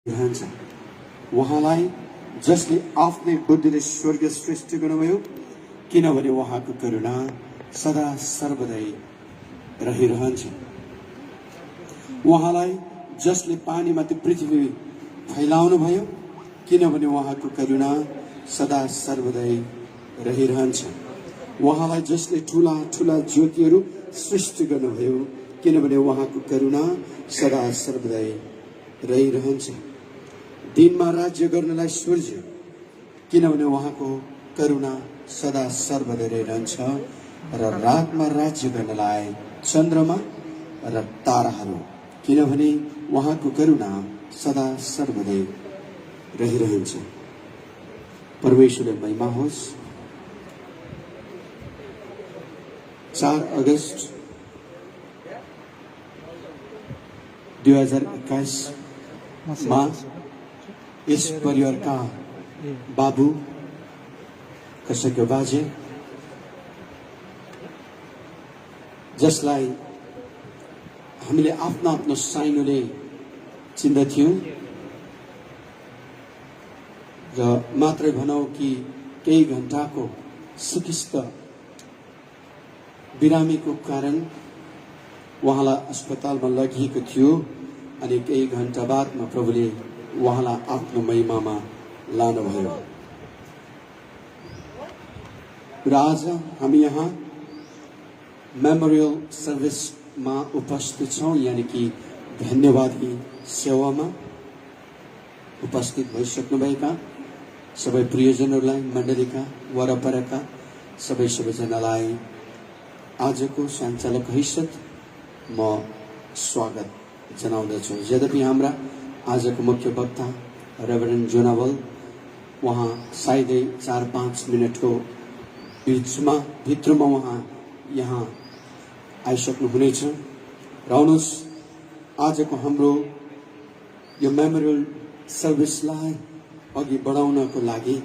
रहन्छ। उहाँलाई जसले आफ्नै बुद्धिले स्वर्ग सृष्टि गर्नुभयो, किनभने उहाँको करुणा सदा सर्वदै रहिरहन्छ। उहाँलाई जसले पानीमाथि पृथ्वी फैलाउनु भयो, किनभने उहाँको करुणा सदा सर्वदै रहिरहन्छ। उहाँलाई जसले ठूला ठूला ज्योतिहरू सृष्टि गर्नुभयो, किनभने उहाँको करुणा सदा सर्वदै रहिरहन्छ। दिनमा राज्य गर्नलाई सूर्य, किनभने उहाँको करुणा सदा सर्वदै रहिरहन्छ, र रातमा राज्य गर्नलाई चन्द्रमा र ताराहरू, किनभने उहाँको करुणा सदा सर्वदै रहिरहन्छ। परमेश्वरले महिमा होस्। 4 अगस्त 2021 मा यस परिवारका बाबु कसैको बाजे, जसलाई हामीले आफ्नो आफ्नो साइनोले चिन्दथ्यौं, र मात्रै भनौं कि केही घण्टाको सिकिस्त बिरामीको कारण उहाँलाई अस्पतालमा लगिएको थियो, अनि केही घण्टा बादमा प्रभुले उहाँलाई आफ्नो महिमामा लानुभयो। र आज हामी यहाँ मेमोरियल सर्भिसमा उपस्थित छौं, यानी कि धन्यवादी सेवामा उपस्थित भइसक्नुभएका सबै प्रियजनहरूलाई, मण्डलीका वरपरका सबैजनालाई आजको सञ्चालक हैसियत म स्वागत जनाउँदछु। यद्यपि हाम्रा आजको मुख्य वक्ता रेभरेन्ड जोनावल उहाँ सायदै 4-5 मिनटको भित्रमा उहाँ यहाँ आइसक्नु हुनेछ। र आउनुहोस् आजको हाम्रो यो मेमोरियल सर्भिसलाई अघि बढाउनको लागि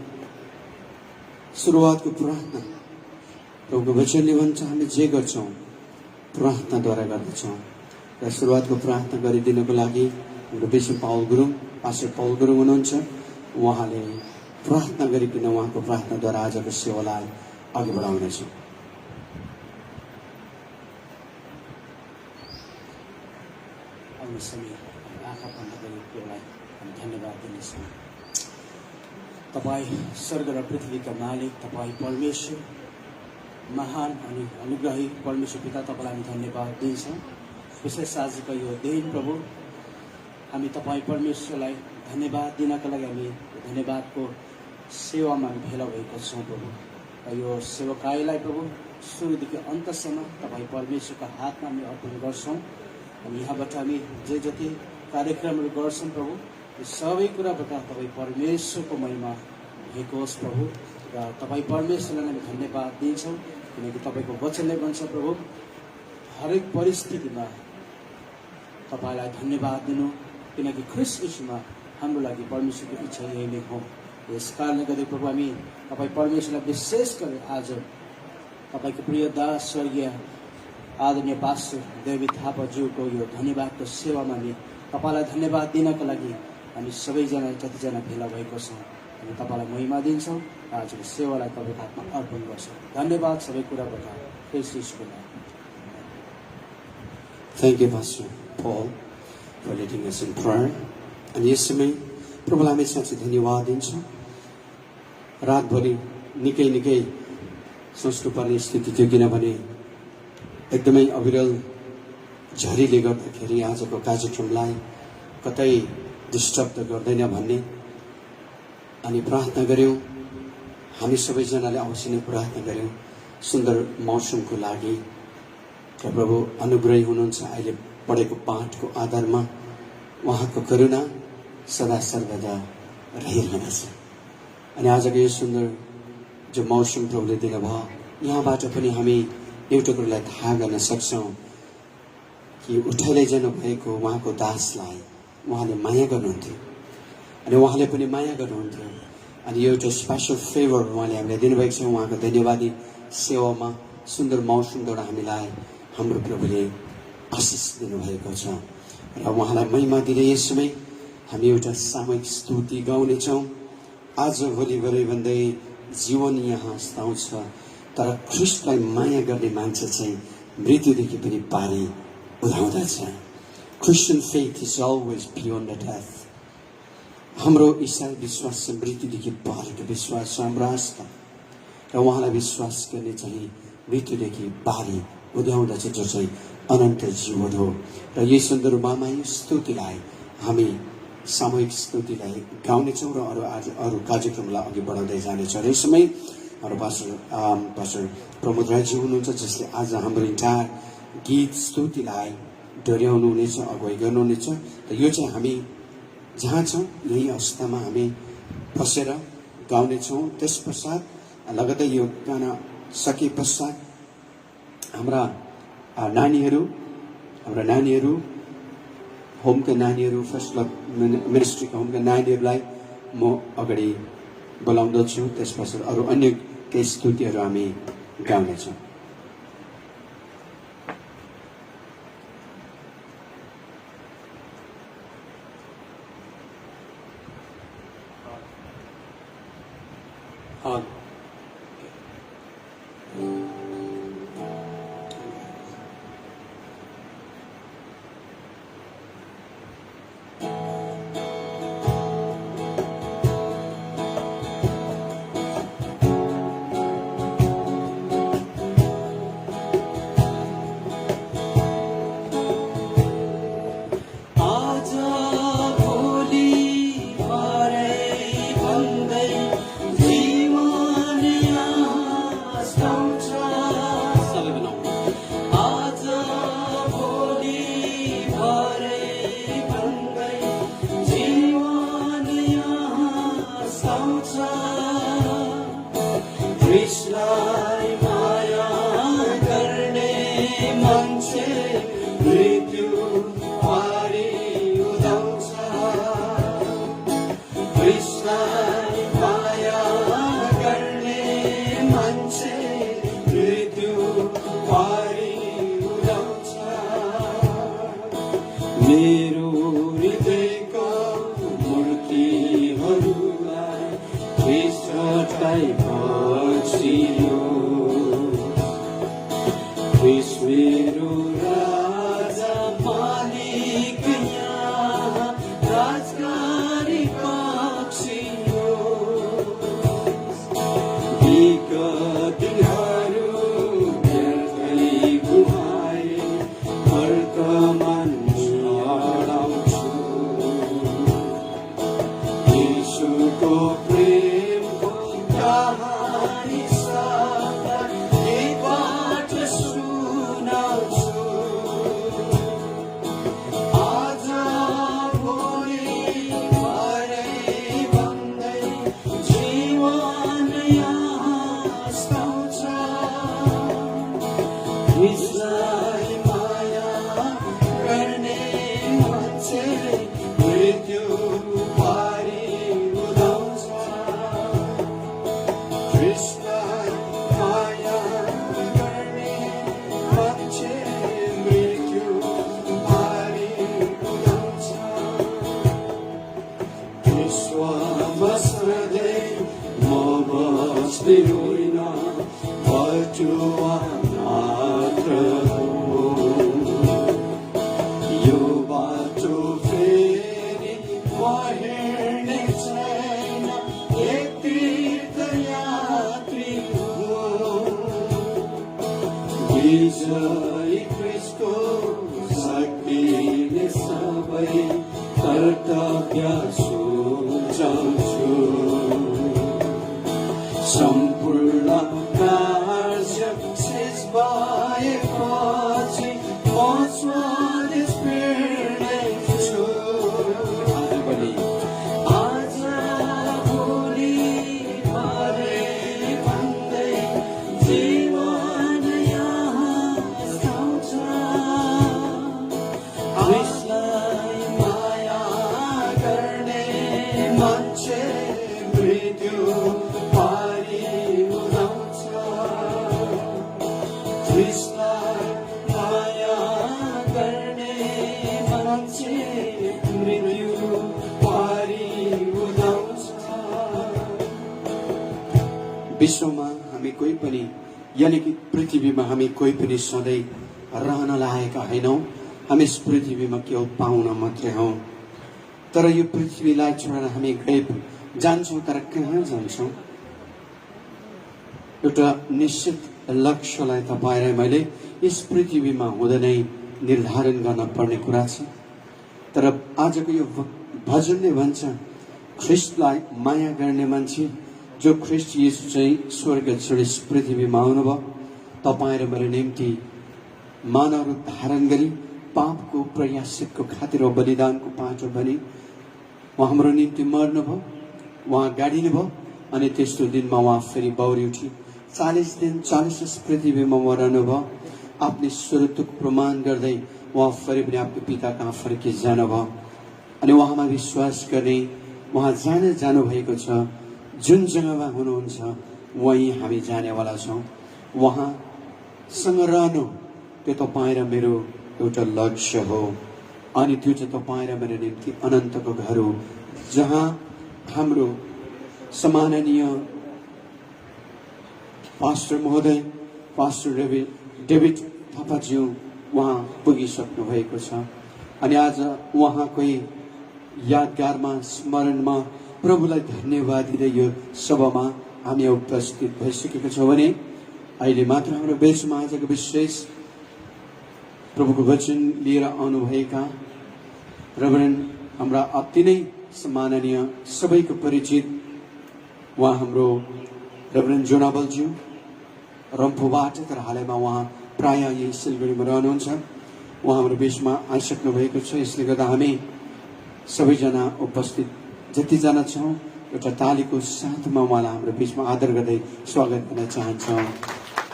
सुरुवातको प्रार्थना, प्रभुको वचनले भन्छ हामी जे गर्छौं प्रार्थनाद्वारा गर्दछौं। र सुरुवातको प्रार्थना गरिदिनको लागि हाम्रो bishop Paul Gurung, pastor Paul Gurung हुनुहुन्छ। उहाँले प्रार्थना गरिकन उहाँको प्रार्थनाद्वारा आजको सेवालाई अघि बढाउनेछ। आँखा बन्द गरी प्रभुलाई धन्यवाद दिनेछौँ। तपाईँ स्वर्ग र पृथ्वीका मालिक, तपाईँ परमेश्वर, महान अनि अनुग्रही परमेश्वर पिता, तपाईँलाई हामी धन्यवाद दिन्छौँ। विशेष आजको यो दिन प्रभु, हामी तपाईँ परमेश्वरलाई धन्यवाद दिनका लागि हामी धन्यवादको सेवामा हामी भेला भएका छौँ प्रभु। र यो सेवाकाईलाई प्रभु सुरुदेखि अन्तसम्म तपाईँ परमेश्वरको हातमा हामी अर्पण गर्छौँ। अनि यहाँबाट हामी जे जति कार्यक्रमहरू गर्छौँ प्रभु, यो सबै कुराबाट तपाईँ परमेश्वरको महिमा भएको होस् प्रभु। र तपाईँ परमेश्वरलाई हामी धन्यवाद दिन्छौँ, किनकि तपाईँको वचनले भन्छ प्रभु हरेक परिस्थितिमा तपाईँलाई धन्यवाद दिनु, किनकि ख्रिस्ट यीशुमा हाम्रो लागि परमेश्वरको इच्छा यही नै हो। यस कारणले गर्दा प्रभु हामी तपाईँ परमेश्वरलाई विशेष गरी आज तपाईँको प्रिय दास स्वर्गीय आदरणीय पास्टर देवी थापाज्यूको यो धन्यवादको सेवामा हामी तपाईँलाई धन्यवाद दिनको लागि हामी सबैजना जतिजना भेला भएको छौँ, हामी तपाईँलाई महिमा दिन्छौँ। आजको सेवालाई तपाईँको हातमा अर्पण गर्छौँ। धन्यवाद सबै कुराबाट ख्रिस्ट यीशुको नाममा। Thank you, Pastor Paul, for leading us in prayer. अनि यस समय प्रभुलाई हामी साँच्चै धन्यवाद दिन्छौँ। रातभरि निकै सोच्नुपर्ने स्थिति थियो, किनभने एकदमै अविरल झरीले गर्दाखेरि आजको कार्यक्रमलाई कतै डिस्टर्ब त गर्दैन भन्ने अनि प्रार्थना गर्यौँ। हामी सबैजनाले अवश्य नै प्रार्थना गर्यौँ सुन्दर मौसमको लागि। र प्रभु अनुग्रही हुनुहुन्छ। अहिले पढेको पाठको आधारमा उहाँको करुणा सदा सर्वदा रहिरहनेछ। अनि आजको यो सुन्दर जो मौसम प्रभुले दिनुभयो, यहाँबाट पनि हामी एउटा कुरालाई थाहा गर्न सक्छौँ कि उठाइदै जानुभएको उहाँको दासलाई उहाँले माया गर्नुहुन्थ्यो, अनि उहाँले पनि माया गर्नुहुन्थ्यो। अनि एउटा स्पेसल फेभर उहाँले हामीलाई दिनुभएको छ। उहाँको धन्यवादी सेवामा सुन्दर मौसमद्वारा हामीलाई हाम्रो प्रभुले आशिष दिनुभएको छ। र उहाँलाई महिमा दिँदै यस समय हामी एउटा सामूहिक स्तुति गाउनेछौँ। आज भोलि गरे भन्दै जीवन यहाँ अस्ताउँछ, तर ख्रीष्टलाई माया गर्ने मान्छे चाहिँ मृत्युदेखि पनि पारी उठाउँदछ। Christian faith is always beyond death. हाम्रो ईसाई विश्वास चाहिँ मृत्युदेखि पारीको विश्वास छ, हाम्रो आस्था र उहाँलाई विश्वास गर्ने चाहिँ मृत्युदेखि पारी उठाउँदछ, जो चाहिँ अनन्त जीवन हो। र यही सन्दर्भमा यो स्तुतिलाई हामी सामूहिक स्तुतिलाई गाउनेछौँ र अरू कार्यक्रमलाई अघि बढाउँदै जानेछ। र यस समय हाम्रो पास्टर प्रमोद राईजी हुनुहुन्छ, जसले आज हाम्रो इन्टायर गीत स्तुतिलाई दोहोऱ्याउनु हुनेछ, अगुवाई गर्नुहुनेछ। र यो चाहिँ हामी जहाँ छौँ यही अवस्थामा हामी बसेर गाउनेछौँ। त्यस पश्चात लगतै यो गाना सके पश्चात हाम्रा नानीहरू होमका नानीहरू, फर्स्ट लभ मिनिस्ट्रीका होमका नानीहरूलाई म अगाडि बोलाउँदछु। त्यस पश्चात अरू अन्य केही स्तुतिहरू हामी गाउनेछौँ। Mridyu Pari विश्वमा हामी कोही पनि यानि कि पृथ्वीमा हामी कोही पनि सधैँ रहन लागेका होइनौँ। हामी यस पृथ्वीमा केवल पाहुना मात्रै हौँ। तर यो पृथ्वीलाई छोडेर हामी गए जान्छौँ, तर कहाँ जान्छौँ? एउटा निश्चित लक्ष्यलाई तपाईँ र मैले यस पृथ्वीमा हुँदै नै निर्धारण गर्न पर्ने कुरा छ। तर आजको यो भजनले भन्छ, ख्रिस्टलाई माया गर्ने मान्छे जो ख्रिस्ट येशू चाहिँ स्वर्ग छोडी पृथ्वीमा आउनुभयो, तपाईँ र मेरो निम्ति मानव रूप धारण गरी पापको प्रयासको खातिर बलिदानको पाँचौँ बलि उहाँ हाम्रो निम्ति मर्नुभयो, उहाँ गाडिनु भयो अनि तेस्रो दिनमा उहाँ फेरि बौरी उठी 40 दिन 40 पृथ्वीमा रहनुभयो। आफ्नो स्वरूपको प्रमाण गर्दै उहाँ फेरि पनि आफ्नो पिता कहाँ फर्किजानुभयो अनि उहाँमा विश्वास गर्ने, उहाँ जानुभएको छ। जुन जग्गामा हुनुहुन्छ वहीँ हामी जानेवाला छौँ। उहाँसँग रहनु त्यो तपाईँ र मेरो एउटा लक्ष्य हो अनि त्यो चाहिँ तपाईँ र मेरो निम्ति अनन्तको घर हो, जहाँ हाम्रो सम्माननीय पास्टर महोदय पास्टर डेभिड थापाज्यू उहाँ पुगिसक्नु भएको छ अनि आज उहाँकै यादगारमा स्मरणमा प्रभुलाई धन्यवाद दिँदै यो सभामा हामी उपस्थित भइसकेका छौँ भने अहिले मात्र हाम्रो बेचमा आजको विशेष प्रभुको वचन लिएर आउनुभएका रेभरेन्ड हाम्रा अति नै सम्माननीय सबैको परिचित उहाँ हाम्रो रेभरेन्ड जोनाबलज्यू रम्फूबाट, तर हालैमा उहाँ प्राय यही सिलगढीमा रहनुहुन्छ। उहाँ हाम्रो बिचमा आइसक्नु भएको छ। यसले गर्दा हामी सबैजना उपस्थित जतिजना छौँ एउटा तालीको साथमा उहाँलाई हाम्रो बिचमा आदर गर्दै स्वागत गर्न चाहन्छौँ।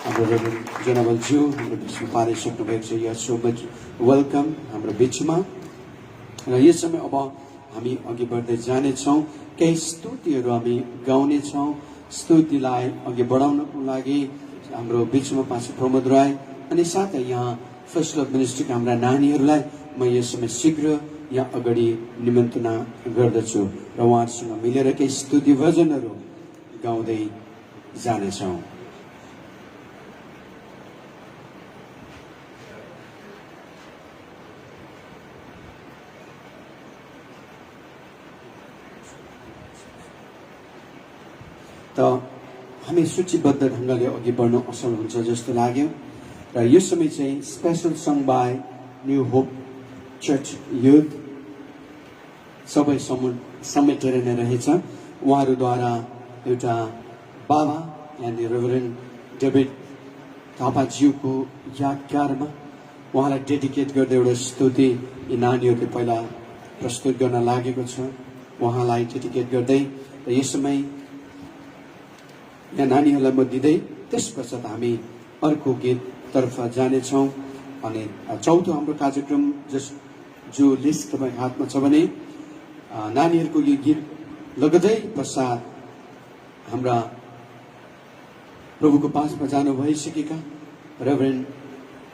हाम्रो रेभरेन्ड जोनाबलज्यू हाम्रो बिचमा पारिसक्नु भएको छ। You are so much welcome हाम्रो बिचमा। र यस समय अब हामी अघि बढ्दै जानेछौँ। केही स्तुतिहरू हामी गाउनेछौँ। स्तुतिलाई अघि बढाउनको लागि हाम्रो बिचमा पास्टर प्रमोद राई अनि साथै यहाँ फर्स्ट लभ मिनिस्ट्रीका हाम्रा नानीहरूलाई म यस समय शीघ्र यहाँ अगाडि निमन्त्रणा गर्दछु र उहाँहरूसँग मिलेर केही स्तुति भजनहरू गाउँदै जानेछौँ। त हामी सूचीबद्ध ढङ्गले अघि बढ्नु असल हुन्छ जस्तो लाग्यो र यो समय चाहिँ special song by new hope church youth सबै समेटेर नै रहेछ। उहाँहरूद्वारा एउटा बाबा यानि रेभरेन्ड डेभिड थापाज्यूको यादगारमा उहाँलाई डेडिकेट गर्दै एउटा स्तुति यी नानीहरूले पहिला प्रस्तुत गर्न लागेको छ। उहाँलाई डेडिकेट गर्दै र यस समय यहाँ नानीहरूलाई म दिँदै त्यसपश्चात हामी अर्को गीततर्फ जानेछौँ। अनि चौथो हाम्रो कार्यक्रम जो लिस्ट तपाईँको हातमा छ भने नानीहरूको यो गीत लगदै पश्चात हाम्रा प्रभुको पासमा जानु भइसकेका रेभरेन्ड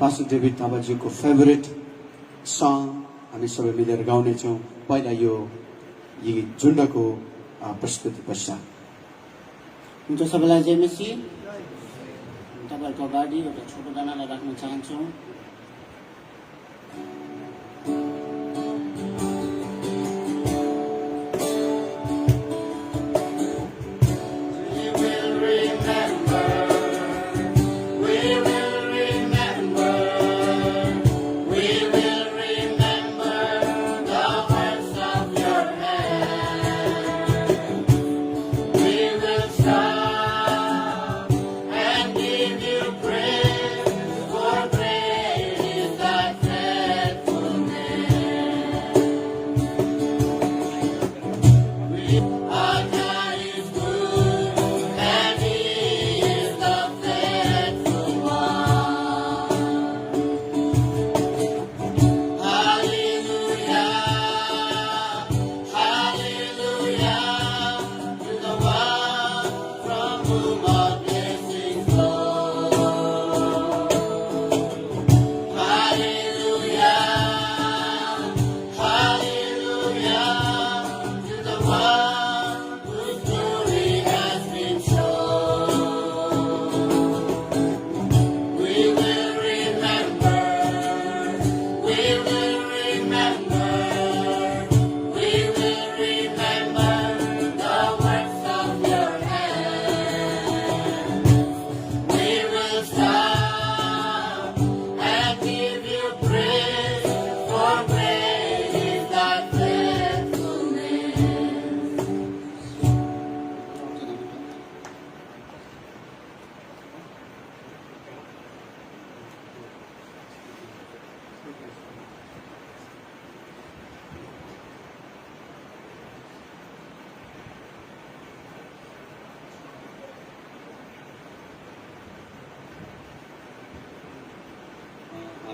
पास्टर डेभिड थापाज्यूको फेभरेट सङ हामी सबै मिलेर गाउनेछौँ। पहिला यो झुन्डको प्रस्तुति पश्चात हुन्छ। सबैलाई जय मसीह। तपाईँहरूको अगाडि एउटा छोटो गानालाई राख्न चाहन्छौँ। Praise for grace.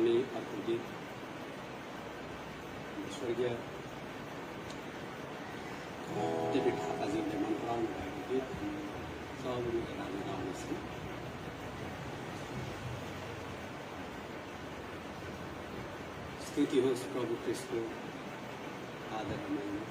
गाउने अर्को गीत स्वर्गीय टिभी थापाजीले मन पराउनु भएको गीत सबैले मिलेर गाउनेछन्। स्तुति होस् प्रभु ख्रीष्टको आदर र महिमा।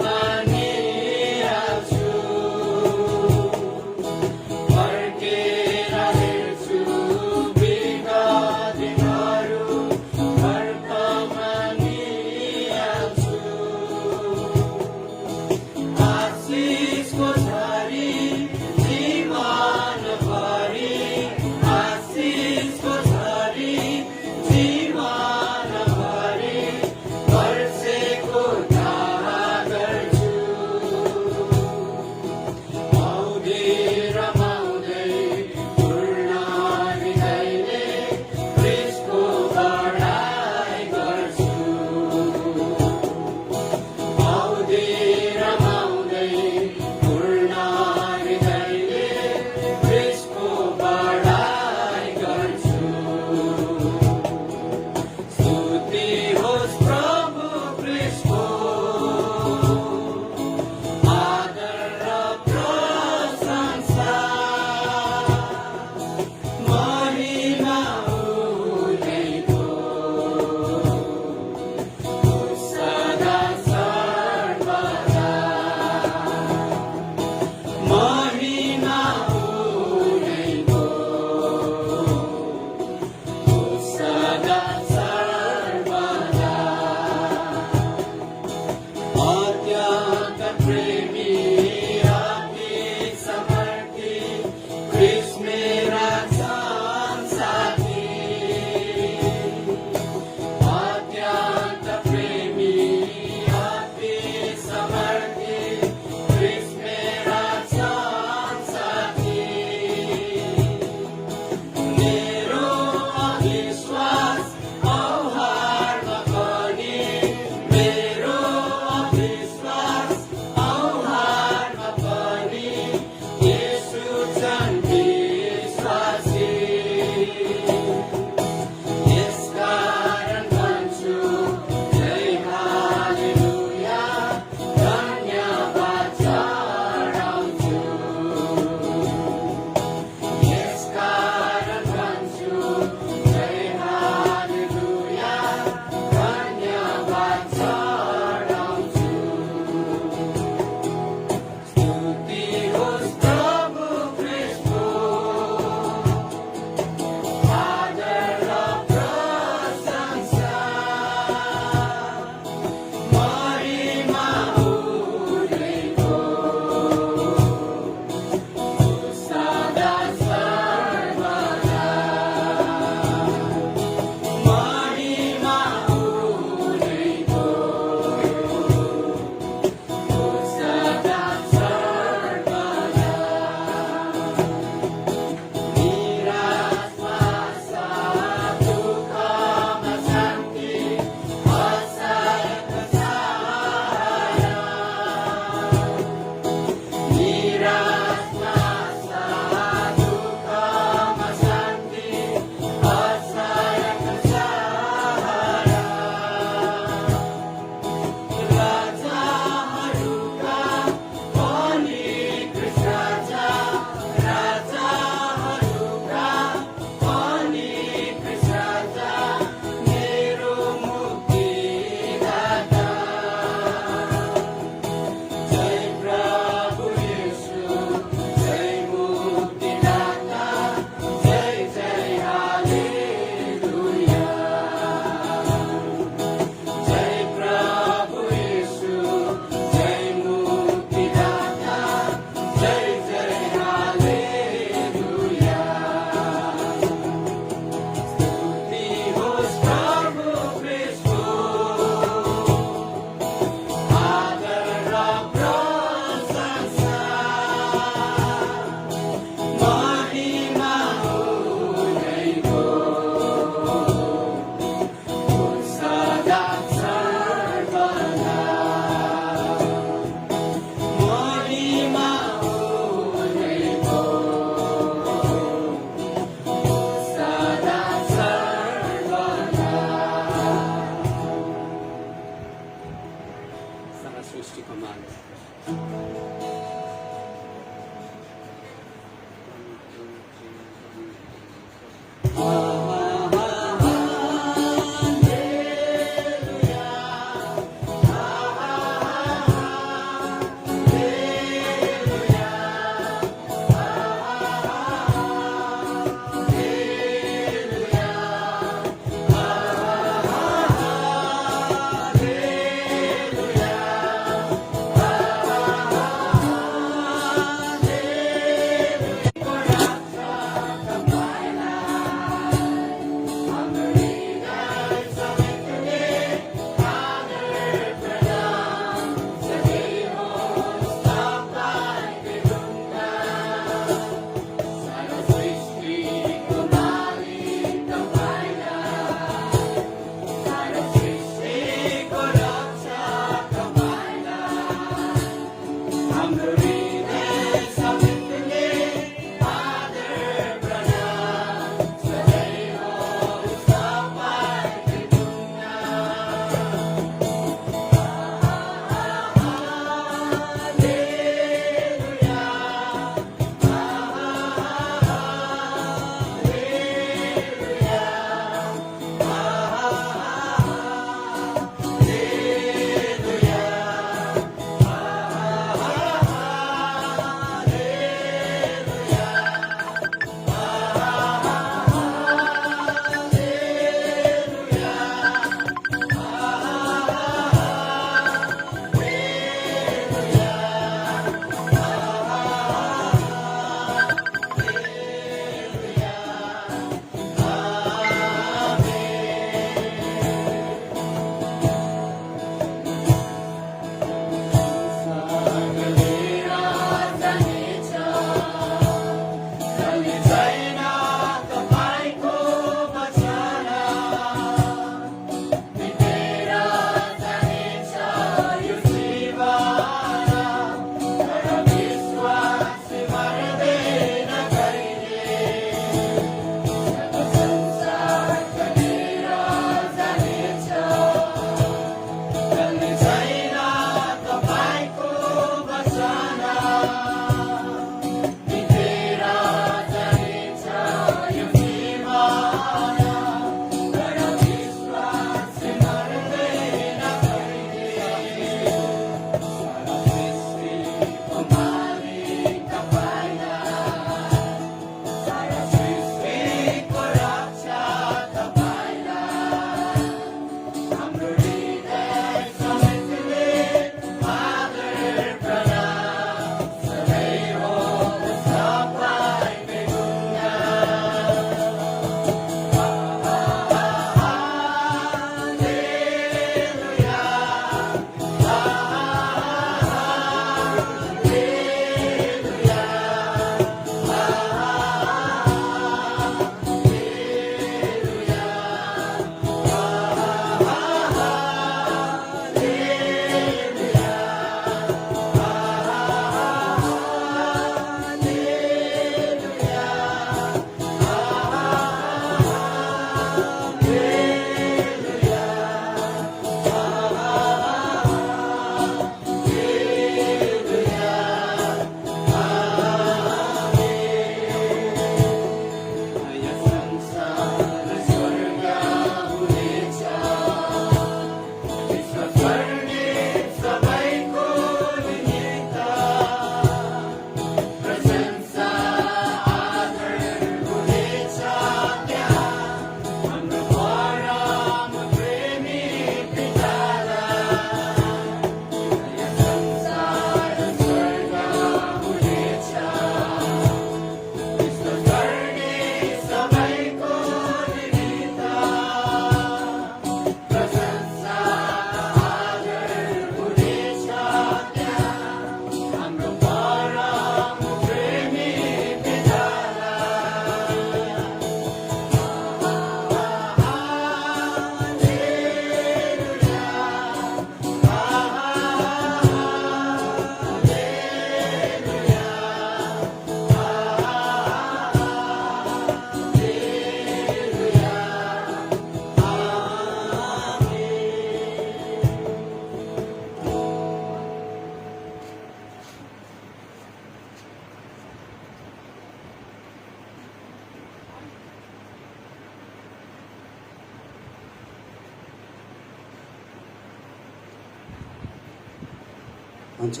हुन्छ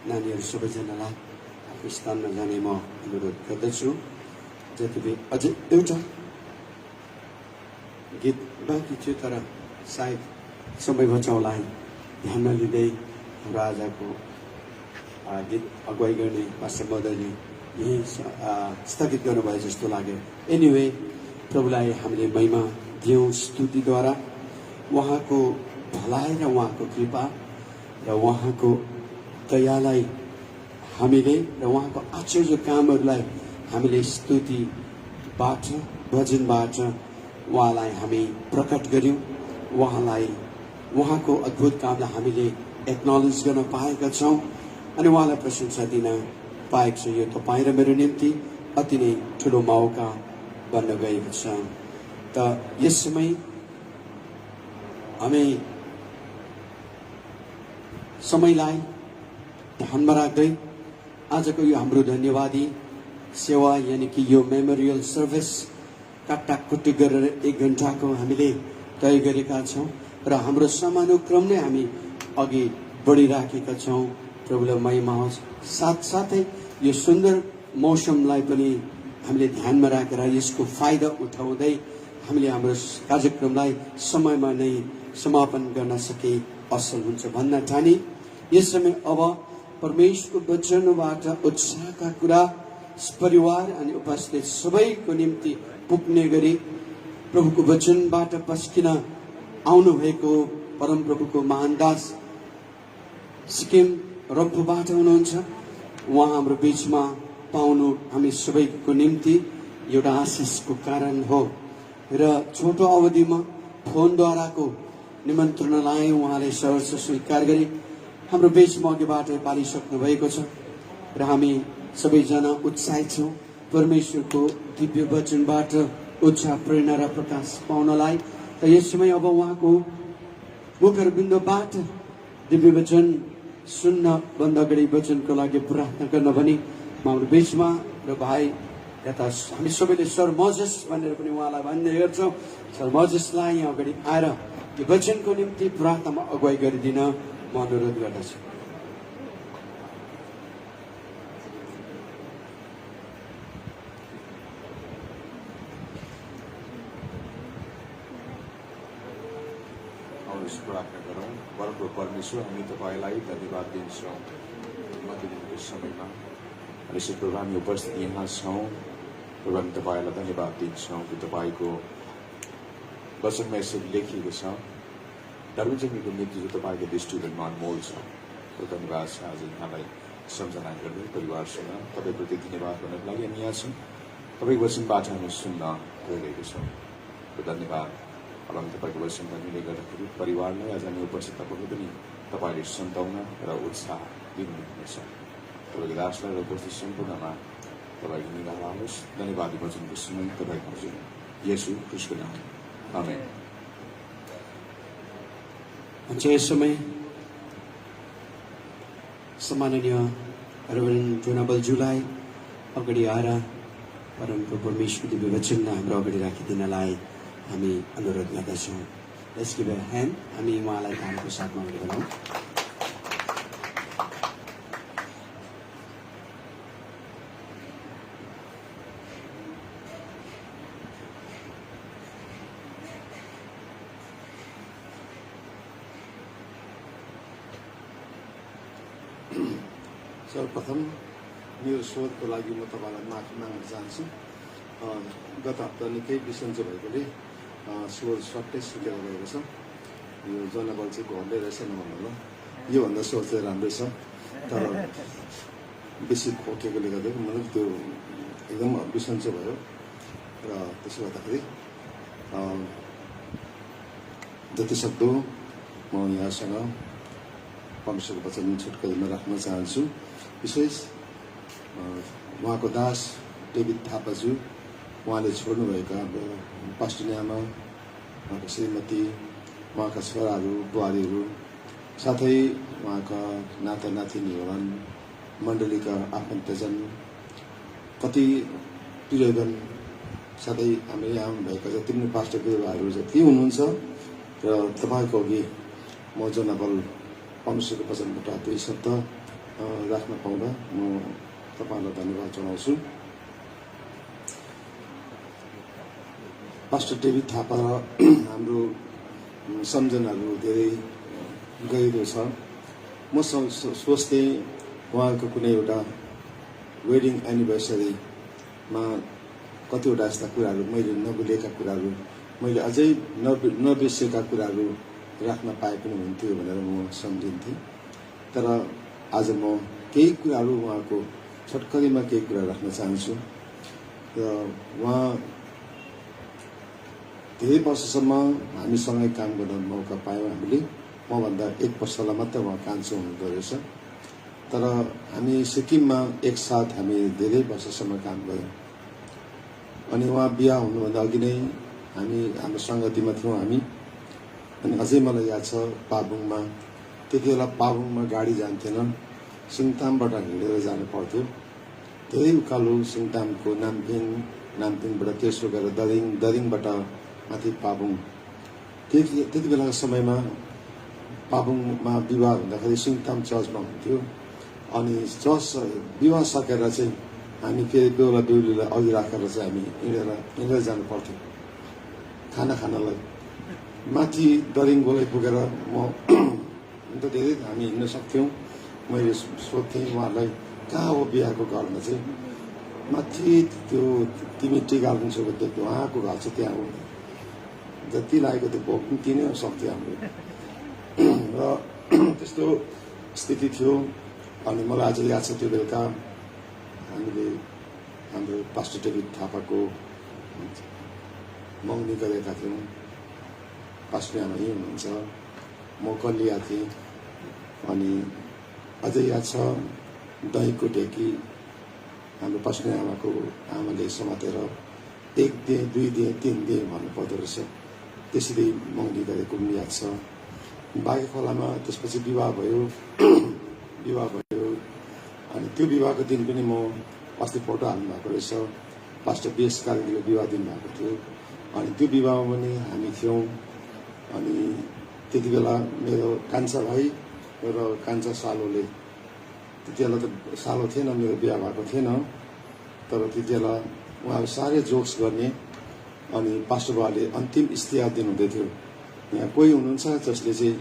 नानीहरू सबैजनालाई आफ्नो स्थानमा जाने म अनुरोध गर्दछु। जति पनि अझै एउटा गीत बाँकी थियो तर सायद समय बचाउलाई ध्यानमा लिँदै हाम्रो आजको गीत अगुवाई गर्ने पास्टर मदनले यही स्थगित गर्नुभयो जस्तो लाग्यो। एनिवे प्रभुलाई हामीले महिमा दियौँ स्तुतिद्वारा। उहाँको भलाइ र उहाँको कृपा र उहाँको दयालाई हामीले र उहाँको आश्चर्य कामहरूलाई हामीले स्तुतिबाट भजनबाट उहाँलाई हामी प्रकट गर्यौँ। उहाँलाई उहाँको अद्भुत कामलाई हामीले एक्नोलेज गर्न पाएका छौँ अनि उहाँलाई प्रशंसा दिन पाएको छु। यो तपाईँ र मेरो निम्ति अति नै ठुलो मौका बन्न गएको छ। त यस समय हामी समयलाई ध्यानमा राख्दै आजको यो हाम्रो धन्यवादी सेवा यानि कि यो मेमोरियल सर्भिस काटाकुटी गरेर 1 घण्टाको हामीले तय गरेका छौँ र हाम्रो समानुक्रम नै हामी अघि बढिराखेका छौँ। प्रभुलाई महिमा होस्। साथसाथै यो सुन्दर मौसमलाई पनि हामीले ध्यानमा राखेर यसको फाइदा उठाउँदै हामीले हाम्रो कार्यक्रमलाई समयमा नै समापन गर्न सके असल हुन्छ भन्न ठानी यस समय अब परमेश्वरको वचनबाट उत्साहका कुरा परिवार अनि उपस्थित सबैको निम्ति पुग्ने गरी प्रभुको वचनबाट पस्किन आउनुभएको परमप्रभुको महान दास सिक्किम रम्फूबाट हुनुहुन्छ। उहाँ हाम्रो बीचमा पाउनु हामी सबैको निम्ति एउटा आशिषको कारण हो र छोटो अवधिमा फोनद्वाराको निमन्त्रणालाई उहाँले सहर्ष स्वीकार गरी हाम्रो बीचमा अघिबाट पालिसक्नु भएको छ र हामी सबैजना उत्साहित छौँ परमेश्वरको दिव्य वचनबाट उत्साह प्रेरणा र प्रकाश पाउनलाई। र यस समय अब उहाँको मुखबिन्दबाट दिव्य वचन सुन्न बन्द गरी वचनको लागि प्रार्थना गर्न भनी म हाम्रो बीचमा र भाइ यता हामी सबैले सर मोजेस भनेर पनि उहाँलाई भन्ने गर्छौँ। सर मोजेसलाई यहाँ अगाडि आएर यो वचनको निम्ति प्रार्थनामा अगुवाई गरिदिन म अनुरोध गर्दछु। प्रार्थना गरौँ। परमप्रभु परमेश्वर हामी तपाईँलाई धन्यवाद दिन्छौँ मध्यदिनको समयमा अनि प्रभु हामी उपस्थित यहाँ छौँ। प्रभु हामी तपाईँलाई धन्यवाद दिन्छौँ कि तपाईँको वचनमा यसरी लेखिएको छ धर्मजन्मीको मृत्यु जो तपाईँको दृष्टिकोणमा अनमोल छ। धन्यवाद छ आज यहाँलाई सम्झना गर्दै परिवारसँग तपाईँप्रति धन्यवाद गर्नको लागि हामी यहाँ छौँ। तपाईँको वचनबाट हामी सुन्न गइरहेको छौँ। धन्यवाद। अब हामी तपाईँको वचनमा मिले गर्दाखेरि परिवारलाई आज हामी उपस्थित तपाईँले पनि तपाईँले सन्ताउन र उत्साह दिनुहुनेछ। तपाईँको दासलाई र उपस्थित सम्पूर्णमा तपाईँको निगाह आओस्। धन्यवादी वचनको समय तपाईँको हजुर येशू ख्रीष्टको नाम आमेन। यस समय सम्माननीय रेभरेन्ड जोनाबलज्यूलाई अगाडि आएर परमप्रभु परमेश्वरको दिव्य वचनलाई हाम्रो अगाडि राखिदिनलाई हामी अनुरोध गर्दछौँ। Let's give a hand. हामी उहाँलाई तालीको साथमा अगाडि बढाउँ। सर्वप्रथम मेरो स्वरको लागि म तपाईँलाई माफी माग्न चाहन्छु। गत हप्ता निकै बिसन्चो भएकोले स्वर सट्टै सुकेर गएको छ। यो जनबल चाहिँ घरले रहेछ नभन्नु होला, योभन्दा स्वर चाहिँ राम्रै छ तर बेसी खोकेकोले गर्दा मतलब त्यो एकदम बिसन्चो भयो र त्यसो गर्दाखेरि जतिसक्दो म यहाँसँग परमेश्वरको वचन छुटकाइमा राख्न चाहन्छु। विशेष उहाँको दास डेभिड थापाज्यू उहाँले छोड्नुभएका पास्टर न्यामा, उहाँको श्रीमती, उहाँका छोराहरू बुहारीहरू साथै उहाँका नाता नातिनीहरू मण्डलीका आफन्तजन कति प्रियजन साथै हामी यहाँ भएका जति पनि पास्टर गुरुबाहरू जति हुनुहुन्छ र तपाईँको अघि म जनबल परमेश्वरको वचनबाट 2 शब्द राख्न पाउँदा म तपाईँहरूलाई धन्यवाद जनाउँछु। पास्टर डेभिड थापा र हाम्रो सम्झनाहरू धेरै गहिरो छ। म सोच्थेँ उहाँको कुनै एउटा वेडिङ एनिभर्सरीमा कतिवटा यस्ता कुराहरू मैले नबुलेका कुराहरू, मैले अझै नबिर्सेका कुराहरू राख्न पाए पनि हुन्थ्यो भनेर म सम्झिन्थेँ। तर आज म केही कुराहरू उहाँको छोटकरीमा केही कुरा राख्न चाहन्छु। र उहाँ धेरै वर्षसम्म हामीसँगै काम गर्न मौका पायौँ हामीले। मभन्दा 1 वर्षलाई मात्र उहाँ कान्छो हुनुहुँदो रहेछ। तर हामी सिक्किममा एकसाथ हामी धेरै वर्षसम्म काम गऱ्यौँ। अनि उहाँ बिहा हुनुभन्दा अघि नै हामी हाम्रो सङ्गतिमा थियौँ हामी। अनि अझै मलाई याद छ पाबुङमा, त्यति बेला पाबुङमा गाडी जान्थेन, सिङतामबाट हिँडेर जानु पर्थ्यो। धेरै उकालो सिङतामको नाम्फिङबाट तेस्रो गएर दरिङबाट माथि पाबुङ। त्यति बेलाको समयमा पाबुङमा विवाह हुँदाखेरि सिङताम चर्चमा हुन्थ्यो। अनि चर्च विवाह सकेर चाहिँ हामी फेरि बेहुला बेहुलीलाई अघि राखेर चाहिँ हामी हिँडेर जानु पर्थ्यो खाना खानलाई। माथि दरिङ गोलै पुगेर म धेरै हामी हिँड्न सक्थ्यौँ। मैले सोध्थेँ उहाँहरूलाई कहाँ हो बिहाको घरमा चाहिँ। माथि त्यो तिमी टिका हाल्छौ त्यो उहाँको घर चाहिँ त्यहाँ हो। जति लागेको त्यो भोक पनि तिनै सक्थ्यो हाम्रो। र त्यस्तो स्थिति थियो। अनि मलाई अझ याद छ त्यो बेलुका हामीले हाम्रो पास्टर डेभिड थापाको मगनी गरेका थियौँ। पास्टर आमा यहीँ हुनुहुन्छ, म कलिया थिएँ। अनि अझै याद छ दहीको ढेकी हाम्रो पास्टर आमाको आमाले समातेर 1 दिएँ 2 दिएँ 3 दिएँ भन्नुपर्दो रहेछ। त्यसरी मगनी गरेको पनि याद छ। बागे खोलामा त्यसपछि विवाह भयो। अनि त्यो विवाहको दिन पनि म अस्ति फोटो हाल्नु भएको रहेछ। पास्टर बीएस कार्कीले विवाह दिनुभएको थियो। अनि त्यो विवाहमा पनि हामी थियौँ। अनि त्यति बेला मेरो कान्छा भाइ र कान्छा सालोले, त्यति बेला त सालो थिएन, मेरो बिहा भएको थिएन। तर त्यति बेला उहाँले साह्रै जोक्स गर्ने। अनि पास्टर बाबाले अन्तिम इस्तिहार दिनुहुँदै थियो, यहाँ कोही हुनुहुन्छ जसले चाहिँ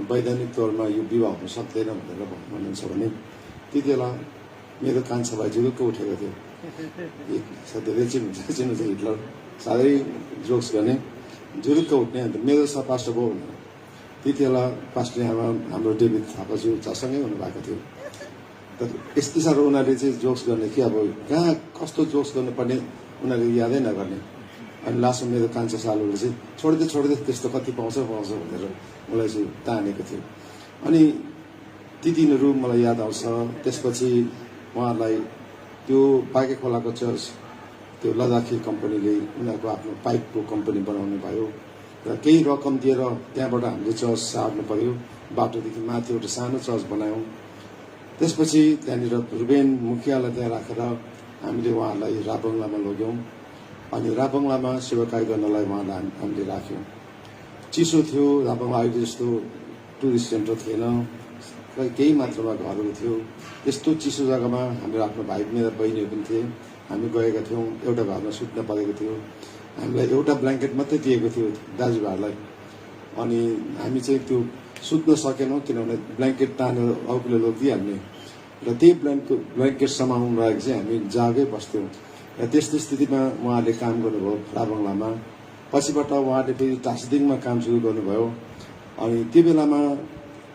वैधानिक तौरमा यो विवाह हुन सक्दैन भनेर भन्नुहुन्छ भने त्यति बेला मेरो कान्छा भाइ जुरुक्क उठेको थियो। धेरै चिन्नु चाहिँ हिटलर साह्रै जोक्स गर्ने, जुरुक्क उठ्ने। अन्त मेरो पास्टर भयो भनेर त्यति बेला पास्टर आमा हाम्रो डेभिड थापाज्यू सँगै हुनुभएको थियो। तर यति साह्रो उनीहरूले चाहिँ जोक्स गर्ने कि अब कहाँ कस्तो जोक्स गर्नुपर्ने उनीहरूले यादै नगर्ने। अनि लास्टमा मेरो कान्छा सालुले चाहिँ छोड्दै त्यस्तो कति पाउँछ भनेर मलाई चाहिँ तानेको थियो। अनि ती दिनहरू मलाई याद आउँछ। त्यसपछि उहाँहरूलाई त्यो बागे खोलाको चर्च, त्यो लद्दाखी कम्पनीले उनीहरूको आफ्नो पाइपको कम्पनी बनाउनु भयो र केही रकम दिएर त्यहाँबाट हामीले चर्च सार्नु पर्यो। बाटोदेखि माथि एउटा सानो चर्च बनायौँ। त्यसपछि त्यहाँनिर रुबेन मुखियालाई त्यहाँ राखेर हामीले उहाँहरूलाई राबङ्लामा लग्यौँ। अनि राबङ्लामा सेवाकाई गर्नलाई उहाँलाई हामीले राख्यौँ। चिसो थियो, राबङ्ला अहिले जस्तो टुरिस्ट सेन्टर थिएन, केही मात्रामा घरहरू थियो। त्यस्तो चिसो जग्गामा हाम्रो आफ्नो भाइ मेरा बहिनीहरू पनि थिए। हामी गएका थियौँ। एउटा घरमा सुत्न परेको थियो। हामीलाई एउटा ब्ल्याङ्केट मात्रै दिएको थियो दाजुभाइहरूलाई। अनि हामी चाहिँ त्यो सुत्न सकेनौँ, किनभने ब्ल्याङ्केट तानेर अरूले लगिदिइहाल्ने। र त्यही ब्ल्याङ्केट समाउनु लागेको चाहिँ हामी जागै बस्थ्यौँ। र त्यस्तो स्थितिमा उहाँले काम गर्नुभयो राबङ्लामा। पछिबाट उहाँले फेरि टास्दिङमा काम सुरु गर्नुभयो। अनि त्यो बेलामा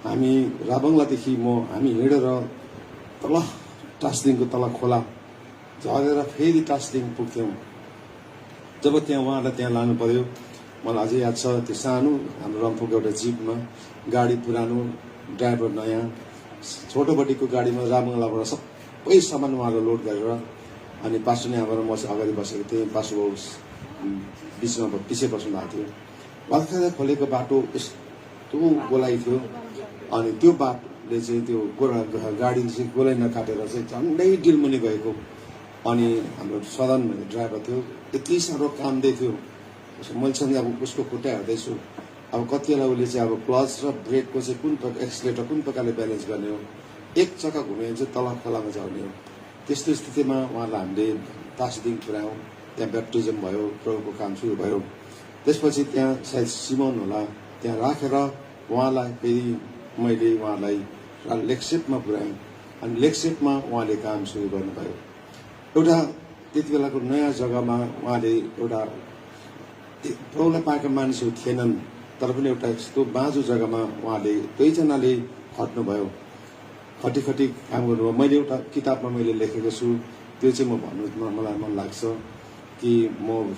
हामी राबङ्लादेखि हामी हिँडेर तल टास्दिङको तल खोला झरेर फेरि टास्दिङ पुग्थ्यौँ। जब त्यहाँ उहाँलाई त्यहाँ लानु पर्यो, मलाई अझै याद छ त्यो सानो हाम्रो रम्फूको एउटा जिपमा, गाडी पुरानो, ड्राइभर नयाँ, छोटोबडीको गाडीमा राबङ्लाबाट सबै सामान उहाँलाई लोड गरेर अनि पास्टर यहाँबाट म चाहिँ अगाडि बसेको थिएँ। पास्टर बाबु बिचमा पछि बस्नु भएको थियो। भर्खर खोलेको बाटो यस्तो गोलाइ थियो। अनि त्यो बाटोले चाहिँ त्यो गाडीले चाहिँ गोलाइ नकाटेर चाहिँ झन्डै डिलमुनि गएको। अनि हाम्रो सदन भन्ने ड्राइभर थियो, यति साह्रो कामदै थियो। मैले चाहिँ अब उसको खुट्टा हेर्दैछु, अब कतिवटा उसले चाहिँ अब क्लच र ब्रेकको चाहिँ कुन एक्सिलेटर कुन प्रकारले ब्यालेन्स गर्ने हो, एक चक्का घुम्यो भने चाहिँ तल खोलामा झर्ने हो। त्यस्तो स्थितिमा उहाँलाई हामीले टासीदिङ पुर्यायौँ। त्यहाँ ब्याप्टिजम भयो, प्रभुको काम सुरु भयो। त्यसपछि त्यहाँ सायद सिमोन होला, त्यहाँ राखेर उहाँलाई फेरि मैले उहाँलाई लेक्सेपमा पुर्याएँ अनि लेक्सेपमा उहाँले काम सुरु गर्नुभयो। एउटा त्यति बेलाको नयाँ जग्गामा उहाँले एउटा प्रभुलाई पाएका मानिसहरू थिएनन्, तर पनि एउटा यस्तो बाँझो जग्गामा उहाँले दुईजनाले खट्नुभयो, खटी काम गर्नुभयो। मैले एउटा किताबमा मैले लेखेको छु, त्यो चाहिँ म भन्नु मलाई मन लाग्छ कि म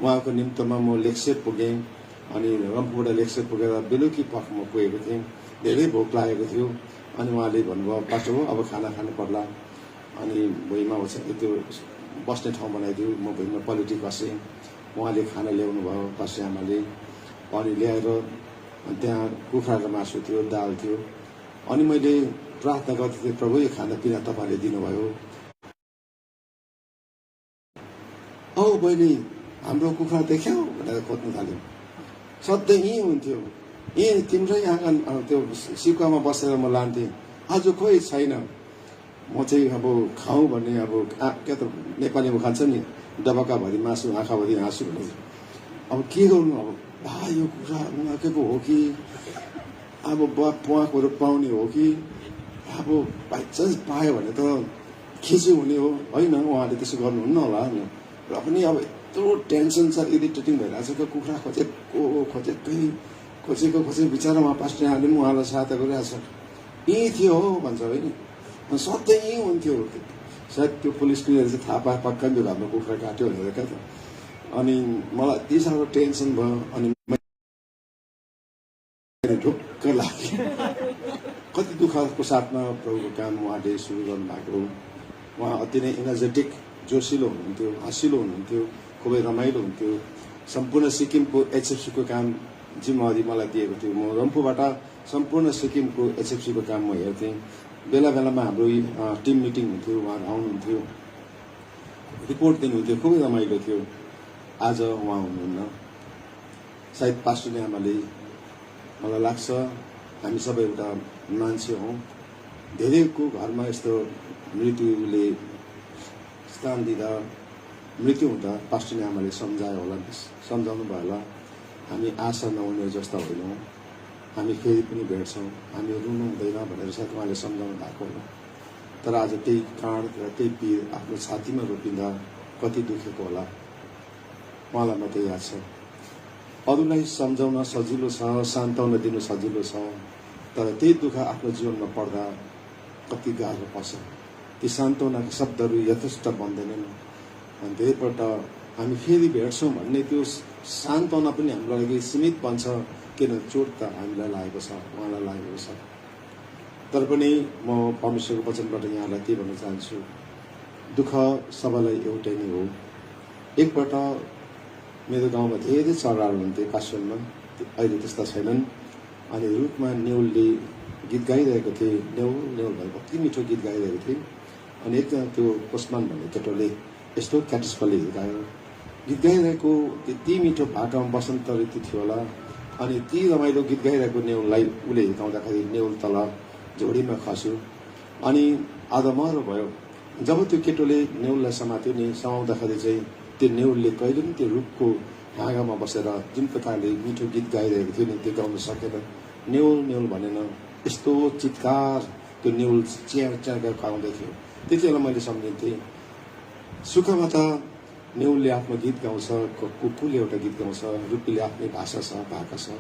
उहाँको निम्तमा म लेक्सेप पुगेँ अनि रम्फूबाट लेक्सेप पुगेर बेलुकी पख म पुगेको थिएँ। धेरै भोक लागेको थियो अनि उहाँले भन्नुभयो, पास्टर हो अब खाना खानु पर्ला। अनि भुइँमा त्यो बस्ने ठाउँ बनाइदियो, म भुइँमा पलेटी बसेँ। उहाँले खाना ल्याउनु भयो पास्टर आमाले, अनि ल्याएर त्यहाँ कुखुराको मासु थियो, दाल थियो। अनि मैले प्रार्थना गर्दै थिएँ, प्रभु यो खानापिना तपाईँले दिनुभयो। औ बहिनी हाम्रो कुखुरा देख्यौ भनेर खोज्नु थाल्यो। सधैँ यहीँ हुन्थ्यो, यहीँ तिम्रै आँगन त्यो सिकुवामा बसेर म लान्थेँ। आज खोइ छैन। म चाहिँ अब खाउँ भन्ने अब क्या त नेपालीमा खान्छ नि, डबकाभरि मासु आँखाभरि हाँसु भन्ने। अब के गर्नु, अब भाइ यो कुखुरा उनीहरूकै पो हो कि अब प्वाखहरू पाउने हो कि अब बाइचान्स पायो भने त खिचो हुने हो होइन। उहाँले त्यसो गर्नुहुन्न होला र पनि अब यत्रो टेन्सन छ, इरिटेटिङ भइरहेको छ। कुखुरा खोजेको बिचरा उहाँ पास्टर यहाँले पनि उहाँलाई सहायता गरिरहेको छ। यहीँ थियो हो भन्छ होइन, सधैँ यहीँ हुन्थ्यो। सायद त्यो पुलिस क्लियर चाहिँ थाहा पाए पक्का त्यो घरमा कुखुरा काट्यो भनेर क्या त। अनि मलाई त्यति साह्रो टेन्सन भयो अनि ढुक्क लाग्यो। कति दुःखको साथमा प्रभुको काम उहाँले सुरु गर्नुभएको। उहाँ अति नै एनर्जेटिक, जोसिलो हुनुहुन्थ्यो, हँसिलो हुनुहुन्थ्यो, खुबै रमाइलो हुन्थ्यो। सम्पूर्ण सिक्किमको एचएफसीको काम जिम्मेवारी मलाई दिएको थियो। म रम्फूबाट सम्पूर्ण सिक्किमको एचएफसीको काम म हेर्थेँ। बेला बेलामा हाम्रो टिम मिटिङ हुन्थ्यो, उहाँहरू आउनुहुन्थ्यो, रिपोर्ट दिनुहुन्थ्यो, खुबै रमाइलो थियो। आज उहाँ हुनुहुन्न। सायद पास्टर आमाले, मलाई लाग्छ हामी सबै एउटा मान्छे हौँ, धेरैको घरमा यस्तो मृत्युले स्थान दिँदा, मृत्यु हुँदा पास्टर आमाले सम्झायो होला, सम्झाउनु भयो होला। हामी आशा नहुने जस्ता होइनौँ, हामी फेरि पनि भेट्छौँ, हामी रुनु हुँदैन भनेर सायद उहाँले सम्झाउनु भएको होला। तर आज त्यही काँड र त्यही पीर आफ्नो छातीमा रोपिँदा कति दुखेको होला, उहाँलाई मात्रै याद छ। अरूलाई सम्झाउन सजिलो छ, सान्त्वना दिनु सजिलो छ, तर त्यही दुःख आफ्नो जीवनमा पर्दा कति गाह्रो पर्छ। ती सान्त्वनाका शब्दहरू यथेष्ट बन्दैनन्। अनि धेरैपल्ट हामी फेरि भेट्छौँ भन्ने त्यो सान्त्वना पनि हाम्रो लागि सीमित बन्छ, किन चोट त हामीलाई लागेको छ, उहाँलाई लागेको छ। तर पनि म परमेश्वरको वचनबाट यहाँलाई त्यही भन्न चाहन्छु, दुःख सबैलाई एउटै नै हो। एकपल्ट मेरो गाउँमा धेरै चराहरू हुन्थे पासवानमा, अहिले त्यस्ता छैनन्। अनि रुखमा नेउलले गीत गाइरहेको थिए, नेउल नेउल भनेर कति मिठो गीत गाइरहेको थिए। अनि एकजना त्यो पोस्टमान भन्ने केटोले यस्तो क्याटिसपले गायो, गीत गाइरहेको त्यति मिठो भाटामा बसन्त ऋतु थियो होला। अनि ती रमाइलो गीत गाइरहेको नेउललाई उसले हिर्काउँदाखेरि नेउल तल झोडीमा खस्यो अनि आधमरो भयो। जब त्यो केटोले नेउललाई समात्यो नि, समाउँदाखेरि चाहिँ त्यो नेउलले कहिले पनि त्यो रुखको हाँगामा बसेर जुन प्रकारले मिठो गीत गाइरहेको थियो नि, त्यो गाउन सकेन। नेउल नेउल भनेन, यस्तो चित्कार त्यो नेउल च्यार गाउँदै थियो। त्यति बेला मैले सम्झिन्थेँ, सुखमा त नेउलले आफ्नो गीत गाउँछ, कुकुरले एउटा गीत गाउँछ, रुपीले आफ्नै भाषा छ, भाका छ।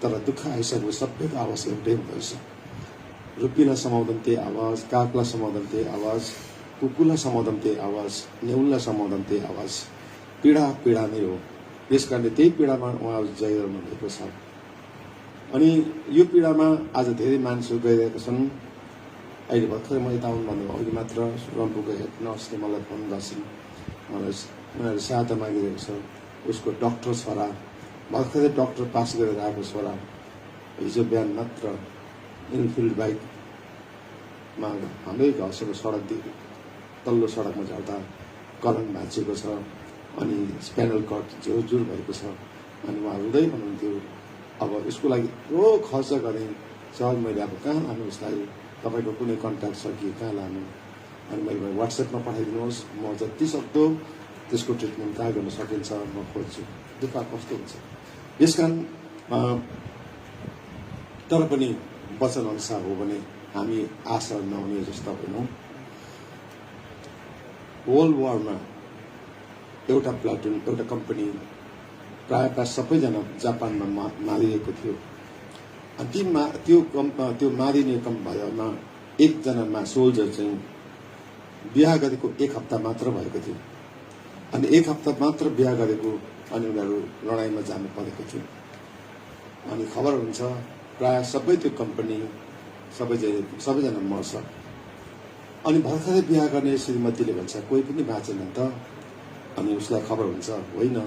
तर दुःख आइसकेको सबैको आवाज एउटै हुँदो रहेछ। रुपीलाई समाउँदा त्यही आवाज, कागलाई समाउँदा त्यही आवाज, कुकुरलाई समाउँदा त्यही आवाज, नेउललाई समाउँदा त्यही आवाज। पीडा पीडा नै हो। यस कारणले त्यही पीडामा उहाँ जइरहनु भएको छ। अनि यो पीडामा आज धेरै मानिसहरू गइरहेका छन्। अहिले भर्खरै म यता आउनु भन्दा अघि मात्र रम्फूको हेड नर्सले मलाई फोन गर्छिन्, मलाई उनीहरू सहायता मागिरहेको छ। उसको डक्टर छोरा, भर्खरै डक्टर पास गरेर आएको छोरा, हिजो बिहान मात्र इनफिल्ड बाइकमा हाम्रै घरसँग सडकदेखि तल्लो सडकमा झर्दा कलम भाँचिएको छ अनि स्पाइनल कर्ड जोर भएको छ। अनि उहाँ रुँदै भन्नुहुन्थ्यो, अब यसको लागि यत्रो खर्च गरेँ सर मैले अब कहाँ लानु उसलाई तपाईँको कुनै कन्ट्याक्ट छ कि कहाँ लानु अनि मैले वाट्सएपमा पठाइदिनुहोस् म जति सक्दो त्यसको ट्रिटमेन्ट कहाँ गर्न सकिन्छ म खोज्छु दुःख कस्तो हुन्छ यस कारण तर पनि वचन अनुसार हो भने हामी आशा नहुने जस्ता होइनौँ वर्ल्ड वारमा एउटा प्लाटुन एउटा कम्पनी प्रायः सबैजना जापानमा मारिएको थियो अनि त्यो मारिने भएमा एकजना सोल्जर चाहिँ बिहा गरेको 1 हप्ता मात्र भएको थियो अनि 1 हप्ता मात्र बिहा गरेको अनि उनीहरू लडाइँमा जानु परेको थियो अनि खबर हुन्छ प्राय सबै त्यो कम्पनी सबैजना मर्छ अनि भर्खरै बिहा गर्ने श्रीमतीले भन्छ कोही पनि बाँचेन त अनि उसलाई खबर हुन्छ होइन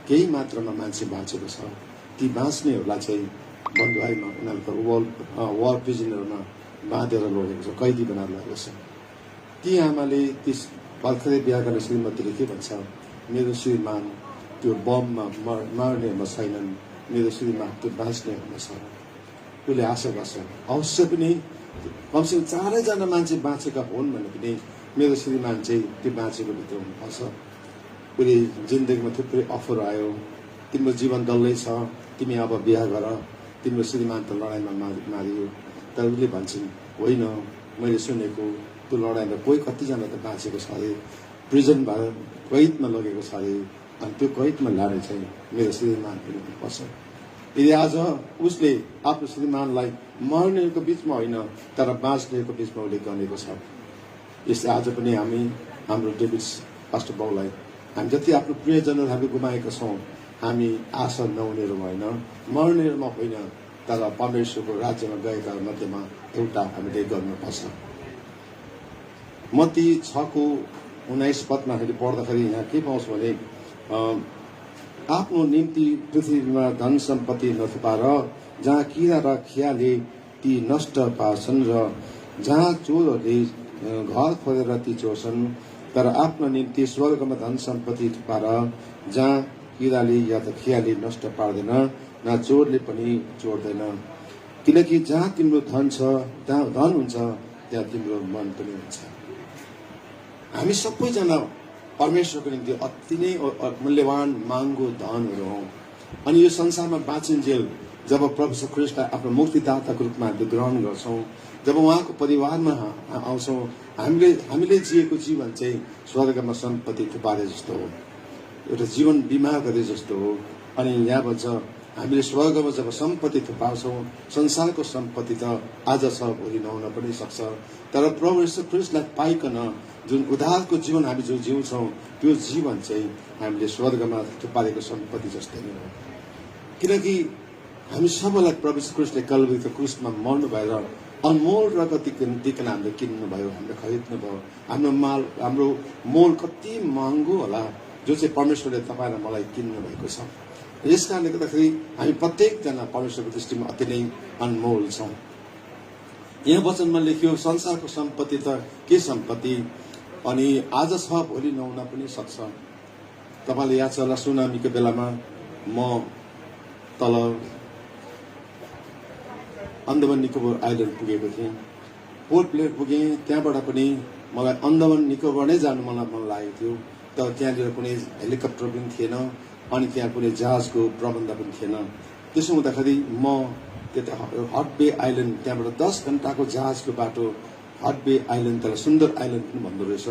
केही मात्रामा मान्छे बाँचेको छ ती बाँच्नेहरूलाई चाहिँ बन्दुवाईमा उनीहरूको वार प्रिजनरमा बाँधेर लगेको छ कैदी बनाएर लगेको छ ती आमाले ती भर्खरै बिहा गर्ने श्रीमतीले के भन्छ मेरो श्रीमान त्यो बममा मार्नेहरूमा छैनन् मेरो श्रीमान त्यो बाँच्नेहरूमा छ उसले आशा गर्छ अवश्य पनि कमसेकम 4जना मान्छे बाँचेका हुन् भने पनि मेरो श्रीमान चाहिँ त्यो बाँचेको भित्र हुनुपर्छ उसले जिन्दगीमा थुप्रै अफर आयो तिम्रो जीवन डल्लै छ तिमी अब बिहा गर तिम्रो श्रीमान त लडाइँमा मारियो तर उसले भन्छन् होइन मैले सुनेको त्यो लडाइँमा कोही कतिजना त बाँचेको छ अरे प्रिजन भएर कैदमा लगेको छ अरे अनि त्यो कैदमा लाने चाहिँ मेरो श्रीमान पनि हुनुपर्छ यदि आज उसले आफ्नो श्रीमानलाई मर्नेको बिचमा होइन तर बाँच्नेको बिचमा उसले गनेको छ यसले आज पनि हामी हाम्रो डेभिड पास्टर बाउलाई हामी जति आफ्नो प्रियजनहरू हामी गुमाएका छौँ हामी आशा नहुनेहरूमा होइन मर्नेहरूमा होइन तर परमेश्वरको राज्यमा गएका मध्येमा एउटा हामीले गर्नुपर्छ मत्ती 6:19 पदमा हामीले पढ्दाखेरि यहाँ के पाउँछौँ भने आफ्नो निम्ति पृथ्वीमा धन सम्पत्ति नथुपाएर जहाँ किरा र खियाले ती नष्ट पार्छन् र जहाँ चोरहरूले घर खोलेर ती चोर्छन् तर आफ्नो निम्ति स्वर्गमा धन सम्पत्ति थुपाएर जहाँ किराले या त खियाले नष्ट पार्दैन न चोरले पनि चोर्दैन किनकि जहाँ तिम्रो धन छ त्यहाँ धन हुन्छ त्यहाँ तिम्रो मन पनि हुन्छ हामी सबैजना परमेश्वरको निम्ति अति नै मूल्यवान महँगो धनहरू हौँ अनि यो संसारमा बाँचिन्जेल जब प्रभु यीशु ख्रीष्टलाई आफ्नो मुक्तिदाताको रूपमा हामीले ग्रहण गर्छौँ जब उहाँको परिवारमा आउँछौँ हामीले जिएको जीवन चाहिँ स्वर्गमा सम्पत्ति थुपारे जस्तो हो एउटा जीवन बिमा गरे जस्तो हो अनि यहाँ भन्छ हामीले स्वर्गमा जब सम्पत्ति थुपार्छौँ संसारको सम्पत्ति त आज छ भोलि नहुन पनि सक्छ तर प्रभु यीशु ख्रीष्टलाई पाइकन जुन उद्धारको जीवन हामी जो जिउँछौँ त्यो जीवन चाहिँ हामीले स्वर्गमा थुपारेको सम्पत्ति जस्तै नै हो किनकि हामी सबैलाई प्रभु यीशु ख्रीष्टले कल्वरीको क्रुसमा मर्नु भएर अनमोल रगत दिकन हामीले किन्नुभयो हामीले खरिद्नुभयो हाम्रो मोल कति महँगो होला जो चाहिँ परमेश्वरले तपाईँ र मलाई किन्नु भएको छ यस कारणले गर्दाखेरि हामी प्रत्येकजना परमेश्वरको दृष्टिमा अति नै अनमोल छौँ यहाँ वचनमा लेखियो संसारको सम्पत्ति त के सम्पत्ति अनि आज छ भोलि नहुन पनि सक्छ तपाईँले याद छ होला सुनामीको बेलामा म तल अन्दमान निकोबार आइल्यान्ड पुगेको थिएँ पोर्ट ब्लेयर पुगेँ त्यहाँबाट पनि मलाई अन्दमान निकोबार नै जानु मलाई मन लागेको थियो तर त्यहाँनिर कुनै हेलिकप्टर पनि थिएन अनि त्यहाँ कुनै जहाजको प्रबन्ध पनि थिएन त्यसो हुँदाखेरि म त्यता हट बे आइल्यान्ड त्यहाँबाट 10 घण्टाको जहाजको बाटो हट बे आइल्यान्ड तर सुन्दर आइल्यान्ड पनि भन्दो रहेछ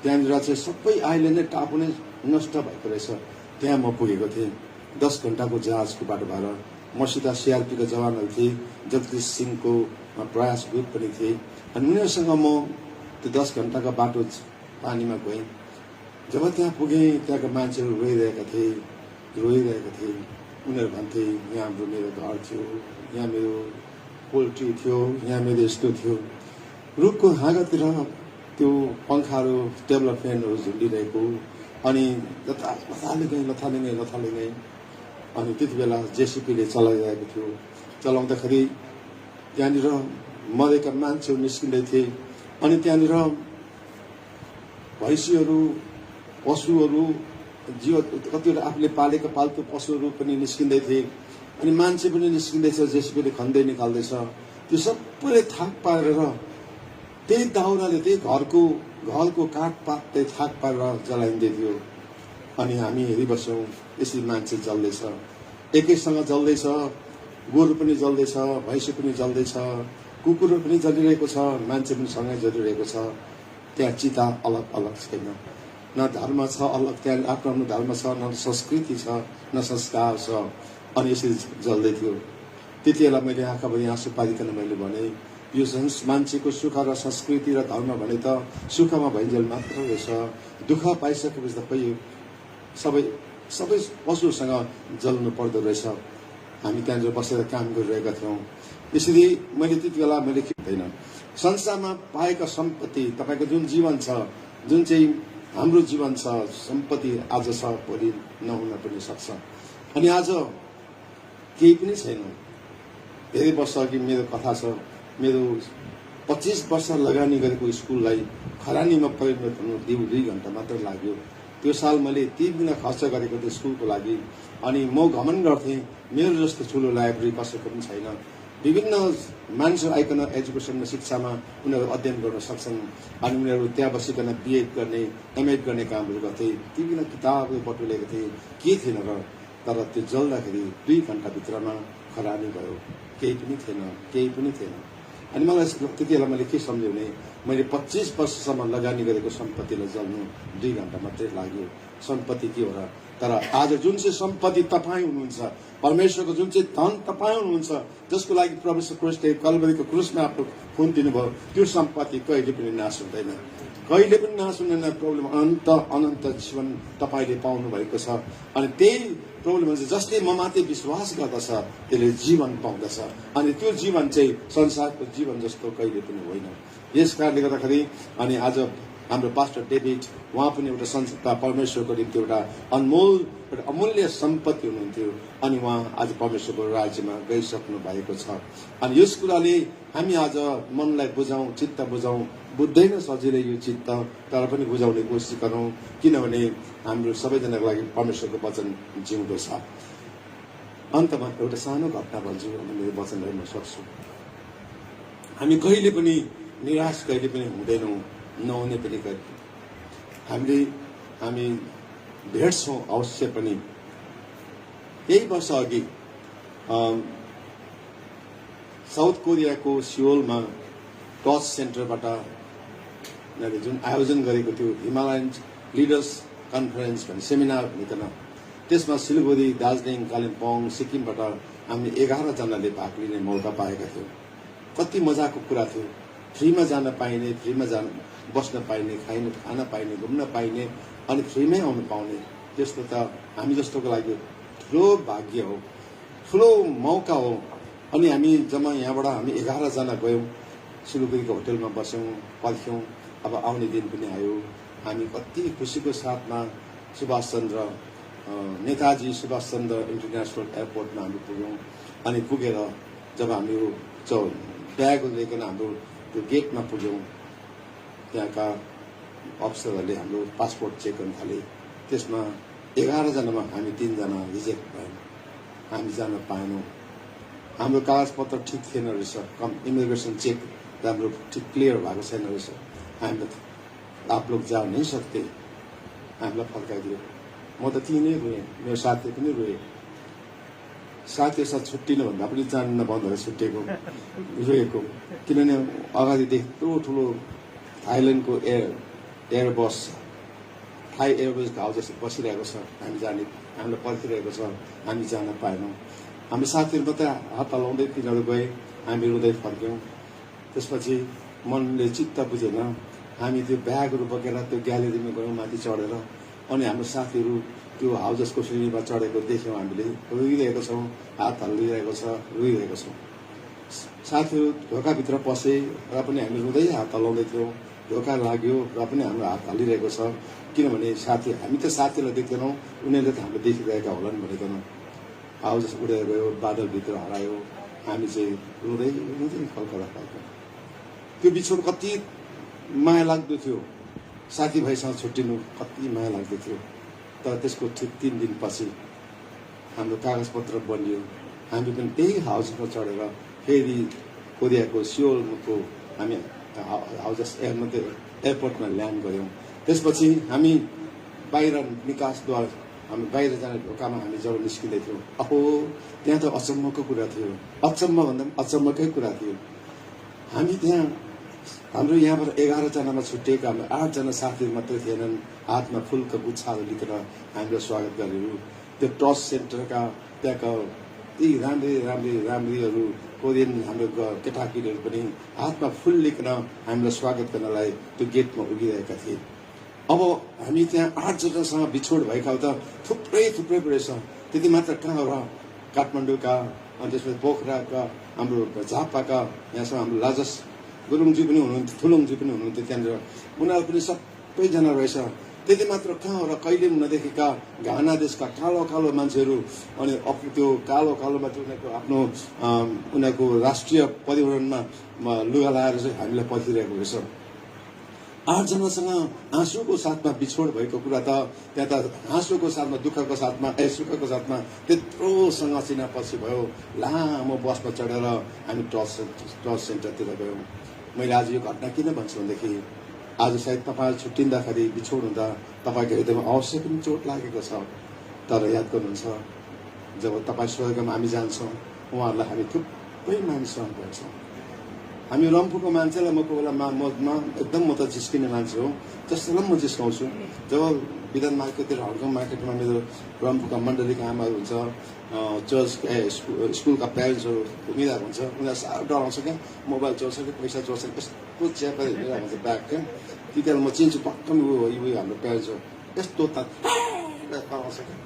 त्यहाँनिर चाहिँ सबै आइल्यान्ड नै टापु नै नष्ट भएको रहेछ त्यहाँ म पुगेको थिएँ 10 घण्टाको जहाजको बाटो भएर मसित सिआरपीका जवानहरू थिए जगदीश सिंहको प्रयास ग्रुप पनि थिए अनि उनीहरूसँग म त्यो 10 घण्टाको बाटो पानीमा गएँ जब त्यहाँ पुगेँ त्यहाँका मान्छेहरू रोइरहेका थिए उनीहरू भन्थे यहाँ हाम्रो मेरो घर थियो यहाँ मेरो पोल्ट्री थियो यहाँ मेरो यस्तो थियो रुखको हाँगातिर त्यो पङ्खाहरू टेबल फ्यानहरू झुन्डिरहेको अनि लथाले गएँ अनि त्यति बेला जेसिपीले चलाइरहेको थियो चलाउँदाखेरि त्यहाँनिर मरेका मान्छेहरू निस्किँदै थिए अनि त्यहाँनिर भैँसीहरू पशुहरू जीव कतिवटा आफूले पालेका पाल्तु पशुहरू पनि निस्किँदै थिए अनि मान्छे पनि निस्किँदैछ, जेसीबीले खन्दै निकाल्दैछ। त्यो सबैले थाक पारेर त्यही दाउराले त्यही घरको काठपात त्यही थाक पारेर जलाइँदै थियो। अनि हामी हेरिबस्यौँ, यसरी मान्छे जल्दैछ, एकैसँग जल्दैछ, गोरु पनि जल्दैछ, भैँसी पनि जल्दैछ, कुकुर पनि जलिरहेको छ, मान्छे पनि सँगै जलिरहेको छ। त्यहाँ चिता अलग अलग छैन, न धर्म छ अलग, त्यहाँ आफ्नो आफ्नो धर्म छ, न संस्कृति छ, न संस्कार छ। अनि यसरी जल्दै थियो। त्यति बेला मैले आँखाभरि आँसु पारिकन मैले भने, यो मान्छेको सुख र संस्कृति र धर्म भने त सुखमा भइन्जेल मात्र रहेछ, दुःख पाइसकेपछि त खोइ सबै पशुसँग जल्नु पर्दो रहेछ। हामी त्यहाँनिर बसेर काम गरिरहेका थियौँ। यसरी मैले त्यति बेला मैले खिच्दैन, संसारमा पाएका सम्पत्ति, तपाईँको जुन जीवन छ, जुन चाहिँ हाम्रो जीवन छ, सम्पत्ति आज छ, भोलि नहुन पनि सक्छ। अनि आज केही पनि छैन। धेरै वर्ष अघि मेरो कथा छ, मेरो 25 वर्ष लगानी गरेको स्कुललाई खरानीमा परिणत हुनु 2 घण्टा मात्र लाग्यो। त्यो साल मैले 3 गुणा खर्च गरेको थिएँ स्कुलको लागि। अनि म घमण्ड गर्थेँ, मेरो जस्तो ठुलो लाइब्रेरी कसैको पनि छैन। विभिन्न मान्छेहरू आइकन एजुकेसनमा, शिक्षामा उनीहरू अध्ययन गर्न सक्छन्। अनि उनीहरू त्यहाँ बसिकन बिएड गर्ने, एमएड गर्ने कामहरू गर्थे। ती बिना किताबहरू बटुलेको थिएँ, के थिएन र। तर त्यो जल्दाखेरि 2 घण्टाभित्रमा खरानी भयो, केही पनि थिएन। अनि मलाई त्यति बेला मैले के सम्झेँ भने, मैले 25 वर्षसम्म लगानी गरेको सम्पत्तिलाई जल्नु 2 घण्टा मात्रै लाग्यो। सम्पत्ति के हो र? तर आज जुन चाहिँ सम्पत्ति तपाईँ हुनुहुन्छ, परमेश्वरको जुन चाहिँ धन तपाईँ हुनुहुन्छ, जसको लागि परमेश्वर क्रिस्टले कल्वरीको क्रुसमा आफ्नो खुन दिनुभयो, त्यो सम्पत्ति कहिले पनि नाश हुँदैन, कहिले पनि नाश हुँदैन। प्रब्लम अनन्त जीवन तपाईँले पाउनु भएको छ। अनि त्यही प्रब्लम चाहिँ जसले ममाथि विश्वास गर्दछ त्यसले जीवन पाउँदछ। अनि त्यो जीवन चाहिँ संसारको जीवन जस्तो कहिले पनि होइन। यस कारणले गर्दाखेरि अनि आज हाम्रो पास्टर डेभिड, उहाँ पनि एउटा संस्था परमेश्वरको निम्ति एउटा अमूल्य सम्पत्ति हुनुहुन्थ्यो। अनि उहाँ आज परमेश्वरको राज्यमा गइसक्नु भएको छ। अनि यस कुराले हामी आज मनलाई बुझाउँ, चित्त बुझाउँ, बुझ्दैन सजिलै यो चित्त, तर पनि बुझाउने कोसिस गरौँ, किनभने हाम्रो सबैजनाको लागि परमेश्वरको वचन जिउँदो छ। अन्तमा एउटा सानो घटना भन्छु, मेरो वचनलाई म सक्छु। हामी कहिले पनि निराश कहिले पनि हुँदैनौँ, नहुने पनि हामी भेट्छौँ अवश्य पनि। यही वर्ष अघि साउथ कोरियाको सियोलमा टच सेन्टरबाट जुन आयोजन गरेको थियो हिमालयन लिडर्स कन्फरेन्स भन्ने सेमिनार भनिकन, त्यसमा सिलगढी, दार्जिलिङ, कालिम्पोङ, सिक्किमबाट हामी 11 जनाले भाग लिने मौका पाएका थियौँ। कति मजाको कुरा थियो। फ्रीमा जान पाइने, फ्रीमा बस्न पाइने, खान पाइने, घुम्न पाइने, अनि फ्रीमै आउनु पाउने, त्यस्तो त हामी जस्तोको लागि ठुलो भाग्य हो, ठुलो मौका हो। अनि हामी जम्मा यहाँबाट हामी 11 जना गयौँ, सिलगढीको होटलमा बस्यौँ, पर्ख्यौँ। अब आउने दिन पनि आयो। हामी कति खुसीको साथमा नेताजी सुभाष चन्द्र इन्टरनेसनल एयरपोर्टमा हामी पुग्यौँ। अनि पुगेर जब हामी ब्याग लिएर हाम्रो त्यो गेटमा पुग्यौँ, त्यहाँका अफिसरहरूले हाम्रो पासपोर्ट चेक गर्न थाले। त्यसमा 11 जनामा हामी 3 जना रिजेक्ट भयौँ, हामी जान पाएनौँ। हाम्रो कागजपत्र ठिक थिएन रहेछ, इमिग्रेसन चेक राम्रो ठिक क्लियर भएको छैन रहेछ। हामीलाई आप लोग जा नहीं सकते, हामीलाई फर्काइदियो। म त तिनै रोएँ, मेरो साथी पनि रोए। साथीहरू साथ छुट्टिनु भन्दा पनि जान्न भन्दा छुट्टिएको रोएको। किनभने अगाडिदेखि यत्रो ठुलो थाइल्यान्डको एयरबस थाई एयरवेजको हाउस जस्तो बसिरहेको छ, हामीलाई पर्खिरहेको छ, हामी जान पाएनौँ। हाम्रो साथीहरू मात्रै हात हल्लाउँदै तिनीहरू गए, हामी रुँदै फर्क्यौँ। त्यसपछि मनले चित्त बुझेन, हामी त्यो ब्यागहरू बोकेर त्यो ग्यालेरीमा गयौँ माथि चढेर। अनि हाम्रो साथीहरू त्यो हाउजसको सिँढीमा चढेको देख्यौँ, हामीले रोइरहेको छौँ, हात हल्लिरहेको छ, रोइरहेको छौँ। साथीहरू ढोकाभित्र पसे र पनि हामी रुँदै हात हल्लाउँदै थियौँ। ढोका लाग्यो र पनि हाम्रो हात हल्लिरहेको छ, किनभने हामी त साथीलाई देख्दैनौँ, उनीहरूले त हाम्रो देखिरहेका होलान् भनेकन। हाउजस उडेर गयो, बादलभित्र हरायो। हामी चाहिँ रुँदै कलकत्ता फर्क्यौँ। त्यो बिछोड कति माया लाग्दो थियो, साथीभाइसँग छुट्टिनु कति माया लाग्दो थियो। तर त्यसको ठिक 3 दिनपछि हाम्रो कागजपत्र बनियो, हामी पनि त्यही हाउसमा चढेर फेरि कोरियाको सियोलको हामी हाउस एयरपोर्टमा ल्यान्ड गऱ्यौँ। त्यसपछि हामी बाहिर निकासद्वार हामी बाहिर जाने ढोकामा हामी जब निस्किँदै थियौँ, अहो त्यहाँ त अचम्मको कुरा थियो। अचम्म भन्दा पनि अचम्मकै कुरा थियो। हामी त्यहाँ हाम्रो यहाँबाट 11 जनामा छुट्टिएका हाम्रो 8 जना साथीहरू मात्रै थिएनन्। हातमा फुलका गुच्छाहरू लिएर हाम्रो स्वागत गरेर त्यो टस सेन्टरका त्यहाँका यी राम्रीहरू कोरियन हाम्रो केटाकेटीहरू पनि हातमा फुल लिएर हामीलाई स्वागत गर्नलाई त्यो गेटमा उभिरहेका थिए। अब हामी त्यहाँ 8 जनासँग बिछोड भएका त थुप्रै रहेछ। त्यति मात्र कहाँ र काठमाडौँका अनि त्यसपछि पोखराका हाम्रो झापाका यहाँसम्म हाम्रो लाजस गुरुङजी पनि हुनुहुन्थ्यो, थुलुङजी पनि हुनुहुन्थ्यो त्यहाँनिर। उनीहरू पनि सबैजना रहेछ। त्यति मात्र कहाँ र कहिले पनि नदेखेका घाना देशका कालो मान्छेहरू अनि त्यो कालोमा चाहिँ उनीहरूको आफ्नो उनीहरूको राष्ट्रिय परिवहनमा लुगा लगाएर चाहिँ हामीलाई पर्खिरहेको रहेछ। 8 जनासँग आँसुको साथमा बिछोड भएको कुरा त त्यहाँ त आँसुको साथमा दुःखको साथमा सुखको साथमा त्यत्रोसँग चिनापछि भयो। लामो बसमा चढेर हामी टस सेन्टरतिर गयौँ। मैले आज यो घटना किन भन्छु भनेदेखि आज सायद तपाईँ छुट्टिँदाखेरि बिछोड हुँदा तपाईँको एकदमै अवश्य पनि चोट लागेको छ। तर याद गर्नुहुन्छ, जब तपाईँ स्वर्गमा हामी जान्छौँ उहाँहरूलाई हामी थुप्रै मानिसहरू भेट्छौँ। हामी रम्फूको मान्छेलाई म कोही बेला एकदम म त जिस्किने मान्छे हो, जसलाई म जिस्काउँछु। जब विधान मार्केटतिर हङकङ मार्केटमा मेरो रम्फूका मण्डलीका आमाहरू हुन्छ, चर्च स्कुलका प्यारेन्ट्सहरू घुमिरहेको हुन्छ, उनीहरू साह्रो डराउँछ क्या। मोबाइल चोर्छ कि पैसा चोर्छ कि यस्तो च्यापेर हिँडिरहेको हुन्छ ब्याग क्या। त्यति बेला म चिन्छु पक्क उयो हाम्रो प्यारेन्ट्स हो, यस्तो डराउँछ क्या।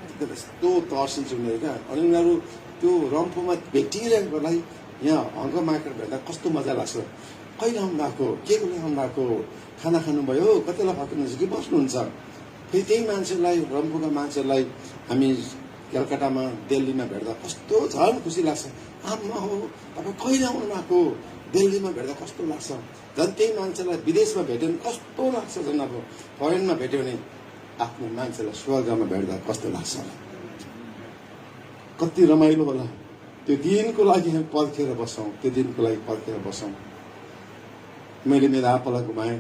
त्यति बेला यस्तो तर्सिन्छ उनीहरू क्या। अनि उनीहरू त्यो रम्फूमा भेटिरहेकोलाई यहाँ हङकङ मार्केट भेट्दा कस्तो मजा लाग्छ। कहिले आउनुभएको, के को लागि आउनुभएको, खाना खानुभयो, कति बेला फर्किनुहुन्छ कि बस्नुहुन्छ। फेरि त्यही मान्छेलाई रम्फूका मान्छेलाई हामी कलकत्तामा दिल्लीमा भेट्दा कस्तो झन् खुसी लाग्छ। आमा हो तपाईँ कहिले आउनु भएको, दिल्लीमा भेट्दा कस्तो लाग्छ। झन् त्यही मान्छेलाई विदेशमा भेट्यो भने कस्तो लाग्छ। झन् अब फरेनमा भेट्यो भने आफ्नो मान्छेलाई स्वर्गमा भेट्दा कस्तो लाग्छ, कति रमाइलो होला। त्यो दिनको लागि हामी पर्खेर बसौँ, त्यो दिनको लागि पर्खेर बसौँ। मैले मेरो आप्पालाई गुमाएँ,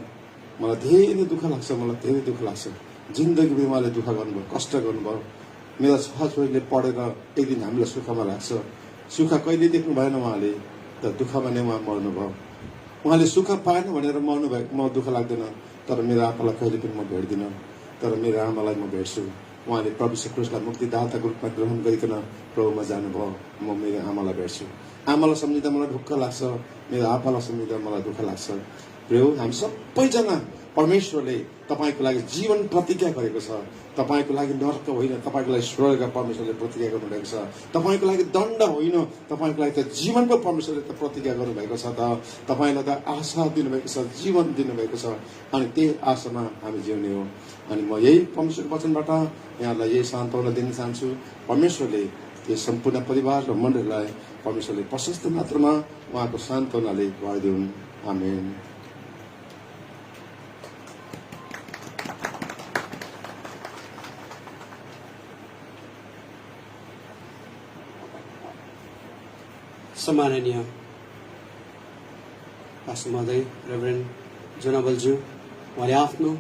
मलाई धेरै दुःख लाग्छ, मलाई धेरै दुःख लाग्छ। जिन्दगीमा उहाँले दुःख गर्नुभयो, कष्ट गर्नुभयो। मेरा छोराछोरीले पढेर एक दिन हामीलाई सुखमा लाग्छ। सुख कहिले देख्नु भएन उहाँले, तर दुःखमा नै उहाँ मर्नुभयो। उहाँले सुख पाएन भनेर मर्नु भएको म दुःख लाग्दैन, तर मेरो आप्पालाई कहिले पनि म भेट्दिनँ। तर मेरो आमालाई म भेट्छु। उहाँले प्रभु श्री क्रिस्टलाई मुक्तिदाताको रूपमा ग्रहण गरिकन प्रभुमा जानुभयो। म मेरो आमालाई भेट्छु। आमालाई सम्झिँदा मलाई ढुक्क लाग्छ, मेरो आप्पालाई सम्झिँदा मलाई दुःख लाग्छ। प्रभु हामी सबैजना परमेश्वरले तपाईँको लागि जीवन प्रतिज्ञा गरेको छ। तपाईँको लागि नरक होइन, तपाईँको लागि स्वर्ग परमेश्वरले प्रतिज्ञा गर्नुभएको छ। तपाईँको लागि दण्ड होइन, तपाईँको लागि त जीवनको परमेश्वरले त प्रतिज्ञा गर्नुभएको छ। त तपाईँलाई त आशा दिनुभएको छ, जीवन दिनुभएको छ। अनि त्यही आशामा हामी जिउने हो। अनि म यही परमेश्वरको वचनबाट यहाँलाई यही सान्त्वना दिन चाहन्छु। परमेश्वरले यो सम्पूर्ण परिवार र मण्डलीलाई परमेश्वरले प्रशस्त मात्रामा उहाँको सान्त्वनाले भरिदिउन्। आमेन। सम्माननीय पास्टर महोदय, रेभरेन्ड जोनाबलज्यू, उहाँले आफ्नो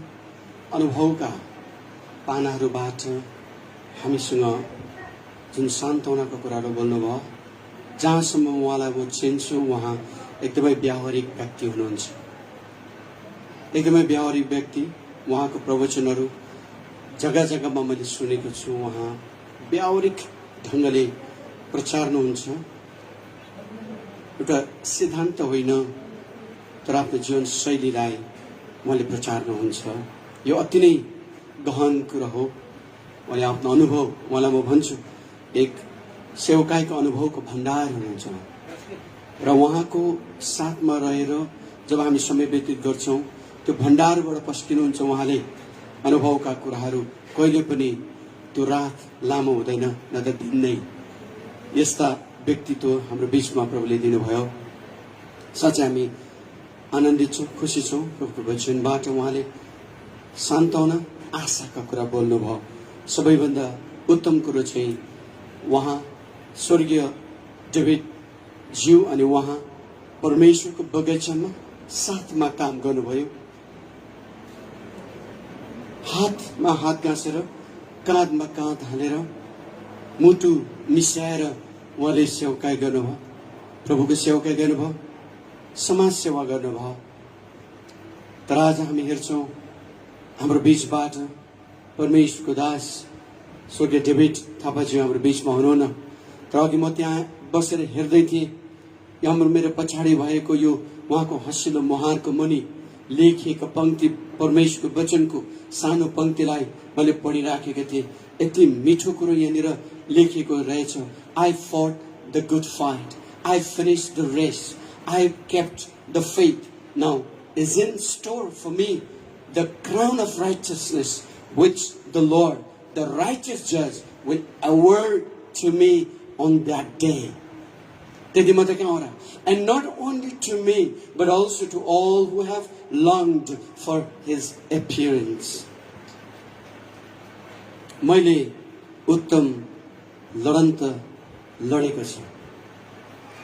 अनुभवका पानाहरूबाट हामीसँग जुन सान्त्वनाको कुराहरू बोल्नुभयो, जहाँसम्म उहाँलाई म चिन्छु उहाँ एकदमै व्यावहारिक व्यक्ति हुनुहुन्छ। एकदमै व्यावहारिक व्यक्ति। उहाँको प्रवचनहरू जग्गा जग्गामा मैले सुनेको छु। उहाँ व्यावहारिक ढङ्गले प्रचार्नुहुन्छ। एउटा सिद्धान्त होइन, तर आफ्नो जीवन शैलीलाई उहाँले प्रचार्नुहुन्छ। यो अति नै गहन कुरा हो। उहाँले आफ्नो अनुभव, उहाँलाई म भन्छु एक सेवकाईको अनुभवको भण्डार हुनुहुन्छ। र उहाँको साथमा रहेर जब हामी समय व्यतीत गर्छौँ, त्यो भण्डारबाट पस्किनुहुन्छ। उहाँले अनुभवका कुराहरू कहिले पनि त्यो रात लामो हुँदैन, न त दिन नै। यस्ता व्यक्तित्व हाम्रो बीचमा प्रभुले दिनुभयो। साँच्चै हामी आनन्दित छौँ, खुसी छौँ। प्रभुको वचनबाट उहाँले सान्त्वना, आशाका कुरा बोल्नुभयो। सबैभन्दा उत्तम कुरो चाहिँ उहाँ स्वर्गीय डेभिड ज्यू अनि उहाँ परमेश्वरको बगैँचामा साथमा काम गर्नुभयो। हातमा हात गाँसेर काँधमा काँध हालेर मुटु मिसाएर उहाँले सेवकाई गर्नुभयो, प्रभुको सेवकाई गर्नुभयो, समाज सेवा गर्नुभयो। तर आज हामी हेर्छौँ हाम्रो बीचबाट परमेश्वरको दास स्वर्गीय डेभिड थापाजी हाम्रो बीचमा हुनुहुन्न। तर अघि म त्यहाँ बसेर हेर्दै थिएँ, हाम्रो मेरो पछाडि भएको यो उहाँको हँसिलो मुहारको मुनि लेखिएको पंक्ति, परमेश्वरको वचनको सानो पंक्तिलाई मैले पढिराखेको थिएँ। यति मिठो कुरो यहाँनिर लेखिएको रहेछ। I fought the good fight, I finish the race, I kept the faith, now is in store for me the crown of righteousness which the Lord, the righteous judge, will award to me on that day. And not only to me, but also to all who have longed for his appearance. मैले उत्तम लडन्त लडेको छु।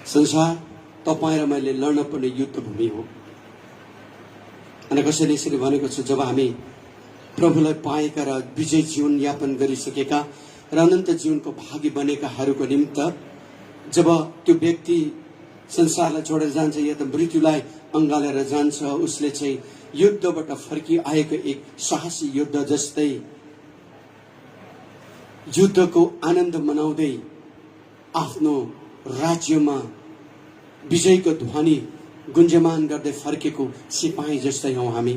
संसार तपाईं र मैले लड्न पर्ने युद्ध भूमि हो। अनि कसैले यसरी भनेको छ, जब हामी प्रभुलाई पाएका र विजय जीवन यापन गरिसकेका र अनन्त जीवनको भागी बनेकाहरूको निमित्त जब त्यो व्यक्ति संसारलाई छोडेर जान्छ या त मृत्युलाई अँगालेर जान्छ, उसले चाहिँ युद्धबाट फर्की आएको एक साहसी योद्धा जस्तै युद्धको आनन्द मनाउँदै आफ्नो राज्यमा विजयको ध्वनि गुन्जमान गर्दै फर्केको सिपाही जस्तै हौं हामी।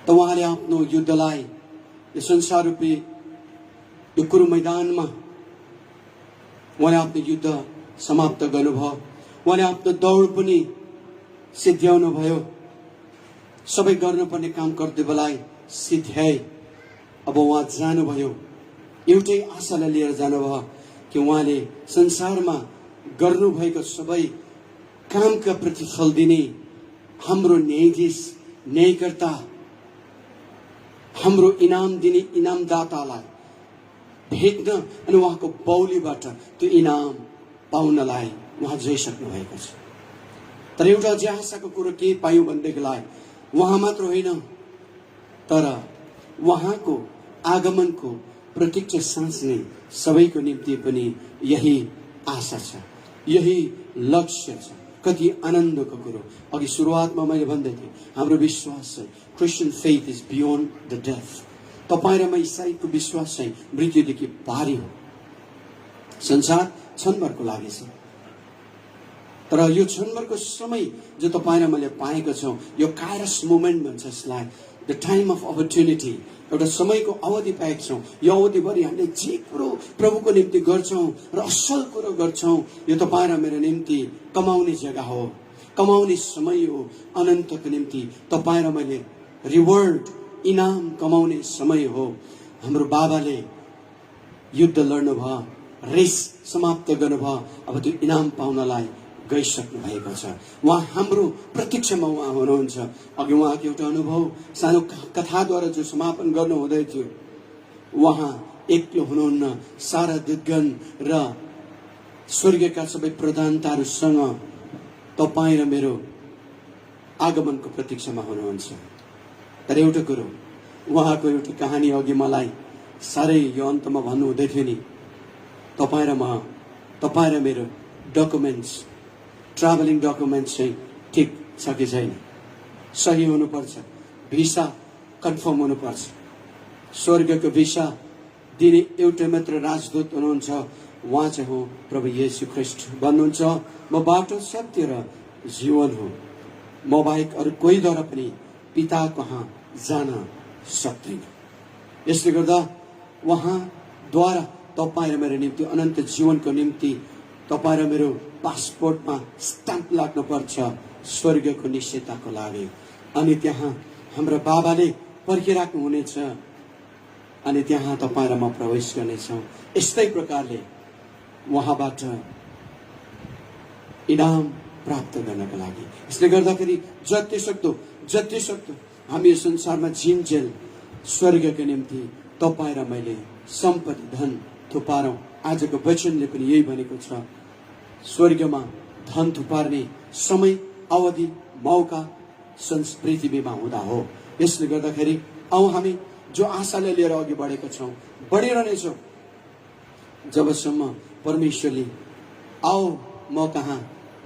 त उहाँले आफ्नो युद्धलाई यो संसार रूपी यो कुरु मैदानमा उहाँले आफ्नो युद्ध समाप्त गर्नुभयो। उहाँले आफ्नो दौड पनि सिद्ध्याउनु भयो। सबै गर्नुपर्ने काम कर्तव्यलाई सिद्ध्याए। अब उहाँ जानुभयो, एउटै आशालाई लिएर जानुभयो कि उहाँले संसारमा गर्नुभएको सबै कामका प्रतिफल दिने हाम्रो न्यायाधीश, न्यायकर्ता, हाम्रो इनाम दिने इनामदातालाई भेट्न अनि उहाँको बौलीबाट त्यो इनाम पाउनलाई उहाँ जइसक्नु भएको छ। तर एउटा जिज्ञासाको कुरो के पायौं भनेदेखिलाई उहाँ मात्र होइन, तर उहाँको आगमनको प्रतीक्षा साँच्ने सबैको निम्ति पनि यही आशा छ, यही लक्ष्य छ। कति आनन्दको कुरो। अघि सुरुवातमा मैले भन्दै थिएँ, हाम्रो विश्वास चाहिँ Christian faith is beyond the death. तपाईँ र म इसाईको विश्वास चाहिँ मृत्युदेखि पारी हो। संसार क्षणभरको लागि छ, तर यो क्षणभरको समय जो तपाईँ र मैले पाएको छौँ, यो काइरस मोमेन्ट भन्छ यसलाई, द टाइम अफ अपर्च्युनिटी, एउटा समयको अवधि पाएका छौँ। यो अवधिभरि हामीले जे कुरो प्रभुको निम्ति गर्छौँ र असल कुरो गर्छौँ, यो तपाईँ र मेरो निम्ति कमाउने जग्गा हो, कमाउने समय हो। अनन्तको निम्ति तपाईँ र मैले रिवार्ड, इनाम कमाउने समय हो। हाम्रो बाबाले युद्ध लड्नु भयो, रेस समाप्त गर्नुभयो, अब त्यो इनाम पाउनलाई गइसक्नु भएको छ। उहाँ हाम्रो प्रतीक्षामा उहाँ हुनुहुन्छ। अघि उहाँको एउटा अनुभव सानो कथाद्वारा जो समापन गर्नु हुँदै थियो, उहाँ एक्लो हुनुहुन्न, सारा दूतगण र स्वर्गका सबै प्रधानताहरूसँग तपाईँ र मेरो आगमनको प्रतीक्षामा हुनुहुन्छ। तर एउटा कुरो, उहाँको एउटा कहानी अघि मलाई साह्रै यो अन्तमा भन्नु हुँदै थियो नि, तपाईँ र मेरो डकुमेन्ट्स, ट्राभलिङ डकुमेन्ट्स चाहिँ ठिक छ कि छैन, सही हुनुपर्छ, भिसा कन्फर्म हुनुपर्छ। स्वर्गको भिसा दिने एउटै मात्र राजदूत हुनुहुन्छ, उहाँ चाहिँ हो प्रभु येशू ख्रीष्ट। भन्नुहुन्छ, म बाटो, सत्य र जीवन हो, म बाहेक अरू कोहीद्वारा पनि पिता कहाँ जान सक्दैन। यसले गर्दा उहाँद्वारा तपाईँ र मेरो निम्ति अनन्त जीवनको निम्ति तपाईँ र मेरो पासपोर्टमा स्ट्याम्प लाग्नु पर्छ, स्वर्गको निश्चयताको लागि। अनि त्यहाँ हाम्रो बाबाले पर्खिराख्नु हुनेछ, अनि त्यहाँ तपाईँ र म प्रवेश गर्नेछौँ। यस्तै प्रकारले उहाँबाट इनाम प्राप्त गर्नको लागि। यसले गर्दाखेरि जति सक्दो हामी यो संसारमा जिन्जेल स्वर्गको निम्ति तपाईँ र मैले सम्पत्ति, धन थुपारौँ। आजको वचनले पनि यही भनेको छ, स्वर्गमा धन थुपार्ने समय, अवधि, मौका पृथ्वीमा हुँदा हो। यसले गर्दाखेरि आऊ हामी जो आशाले लिएर अघि बढेका छौँ, बढिरहनेछौँ जबसम्म परमेश्वरले आओ म कहाँ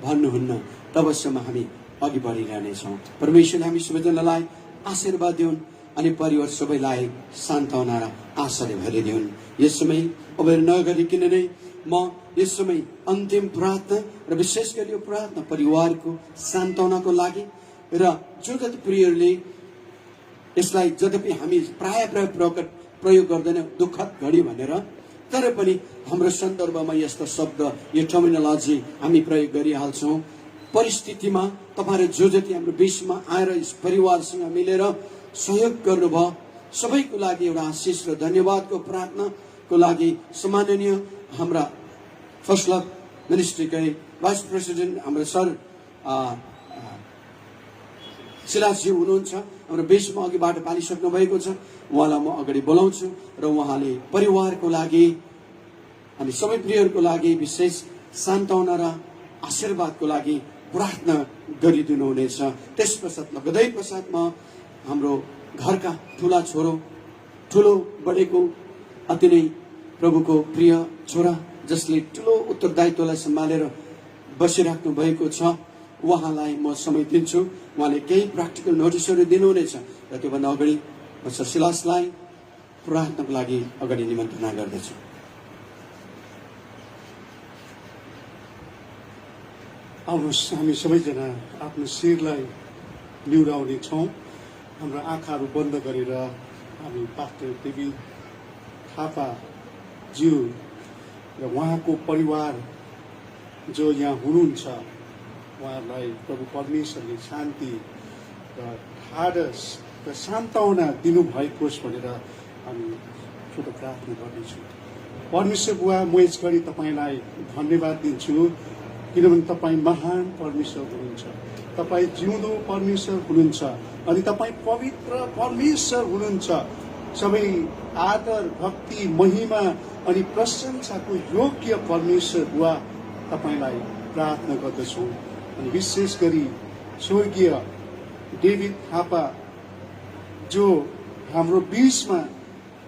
भन्नुहुन्न, तबसम्म हामी अघि बढिरहनेछौँ। परमेश्वरले हामी सबैजनालाई आशीर्वाद दिउन् अनि परिवार सबैलाई सान्त्वना र आशाले भरिदिउन्। यस समय अबेर नगरिकन नै म यस समय अन्तिम प्रार्थना र विशेष गरी यो प्रार्थना परिवारको सान्त्वनाको लागि र जो जति प्रियहरूले यसलाई जद्यपि हामी प्राय प्रयोग गर्दैनौँ दुःखद घडी भनेर, तर पनि हाम्रो सन्दर्भमा यस्ता शब्द, यो टर्मिनोलोजी हामी प्रयोग गरिहाल्छौँ। परिस्थितिमा तपाईँहरू जो जति हाम्रो बिचमा आएर यस परिवारसँग मिलेर सहयोग गर्नुभयो सबैको लागि एउटा आशिष र धन्यवादको प्रार्थनाको लागि सम्माननीय हाम्रा फर्स्ट लभ मिनिस्ट्रीकै भाइस प्रेसिडेन्ट हाम्रो सर सिलासजी हुनुहुन्छ, हाम्रो बिचमा अघिबाट पालिसक्नु भएको छ। उहाँलाई म अगाडि बोलाउँछु र उहाँले परिवारको लागि हामी सबै प्रियहरूको लागि विशेष सान्त्वना र आशीर्वादको लागि प्रार्थना गरिदिनुहुनेछ। त्यस पश्चात लगदै पश्चातमा हाम्रो घरका ठुला छोरो, ठुलो बढेको अति नै प्रभुको प्रिय छोरा जसले ठुलो उत्तरदायित्वलाई सम्हालेर बसिराख्नु भएको छ, उहाँलाई म समय दिन्छु। उहाँले केही प्र्याक्टिकल नोटिसहरू दिनुहुनेछ र त्योभन्दा अगाडि म सर सिलासलाई प्रार्थनाको लागि अगाडि निमन्त्रणा गर्दछु। आउनुहोस् हामी सबैजना आफ्नो शिरलाई निहुराउने छौँ। हाम्रो आँखाहरू बन्द गरेर हामी पास्टर देवी थापाज्यू र उहाँको परिवार जो यहाँ हुनुहुन्छ उहाँहरूलाई प्रभु परमेश्वरले शान्ति र ढाडस र सान्त्वना दिनुभएकोस् भनेर हामी छोटो प्रार्थना गर्नेछौँ। परमेश्वर बुवा, म यस गरी तपाईँलाई धन्यवाद दिन्छु किनभने तपाईँ महान परमेश्वर हुनुहुन्छ, तपाईँ जिउँदो परमेश्वर हुनुहुन्छ अनि तपाईँ पवित्र परमेश्वर हुनुहुन्छ। सबै आदर, भक्ति, महिमा अनि प्रशंसाको योग्य परमेश्वर बुवा तपाईँलाई प्रार्थना गर्दछौँ। अनि विशेष गरी स्वर्गीय डेभिड थापा जो हाम्रो बीचमा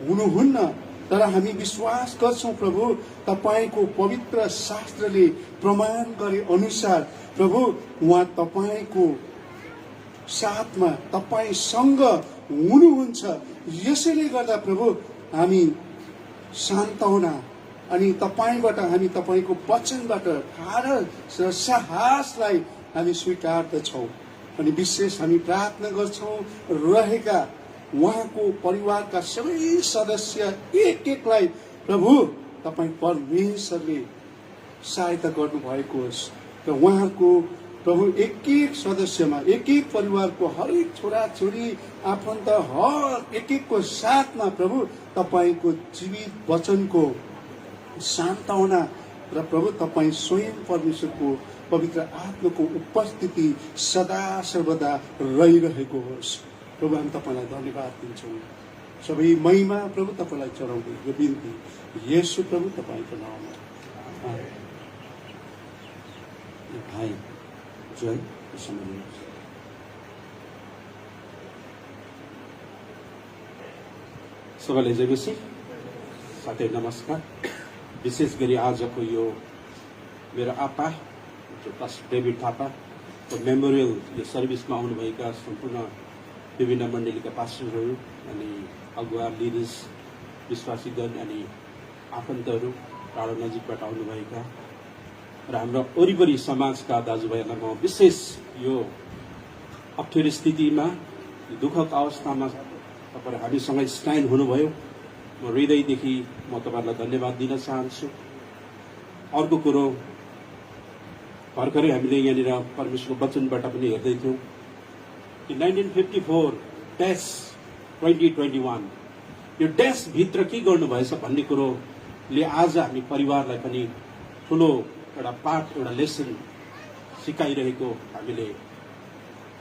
हुनुहुन्न, तर हामी विश्वास गर्छौँ प्रभु तपाईँको पवित्र शास्त्रले प्रमाण गरे अनुसार प्रभु उहाँ तपाईँको साथमा तपाईँसँग हुनुहुन्छ। यसैले गर्दा प्रभु हामी सान्त्वना अनि तपाईँबाट हामी तपाईँको वचनबाट ढाडस र साहसलाई हामी स्वीकार्दछौँ। अनि विशेष हामी प्रार्थना गर्छौँ रहेका उहाँको परिवारका सबै सदस्य एक एकलाई प्रभु तपाईँ परमेश्वरले सहायता गर्नुभएको होस् र उहाँहरूको प्रभु एक एक सदस्यमा, एक एक परिवारको हरेक छोराछोरी, आफन्त हर एक एकको साथमा प्रभु तपाईँको जीवित वचनको सान्त्वना र प्रभु तपाईँ स्वयं परमेश्वरको पवित्र आत्माको उपस्थिति सदा सर्वदा रहिरहेको होस्। प्रभु हामी तपाईँलाई धन्यवाद दिन्छौँ। सबै महिमा प्रभु तपाईँलाई चढाउँदै यो बिन्ती येशू प्रभु तपाईँको नाममा। भाइ जय सबैलाई जय मसी, साथै नमस्कार। विशेष गरी आजको यो मेरो आपा जो पास्टर डेभिड थापाको मेमोरियल यो सर्भिसमा आउनुभएका सम्पूर्ण विभिन्न मण्डलीका पास्टरहरू अनि अगुवा लिडर्स, विश्वासीगण अनि आफन्तहरू टाढो नजिकबाट आउनुभएका र हाम्रो वरिपरि समाजका दाजुभाइहरूलाई म विशेष यो अप्ठ्यारो स्थितिमा, दुःखको अवस्थामा तपाईँहरू हामीसँग स्ट्यान्ड हुनुभयो, म हृदयदेखि म तपाईँहरूलाई धन्यवाद दिन चाहन्छु। अर्को कुरो, भर्खरै हामीले यहाँनिर परमेश्वरको वचनबाट पनि हेर्दै थियौँ कि 1954 ड्यास 2021 यो ड्यासभित्र के गर्नुभएछ भन्ने कुरोले आज हामी परिवारलाई पनि ठुलो एउटा पाठ, एउटा लेसन सिकाइरहेको हामीले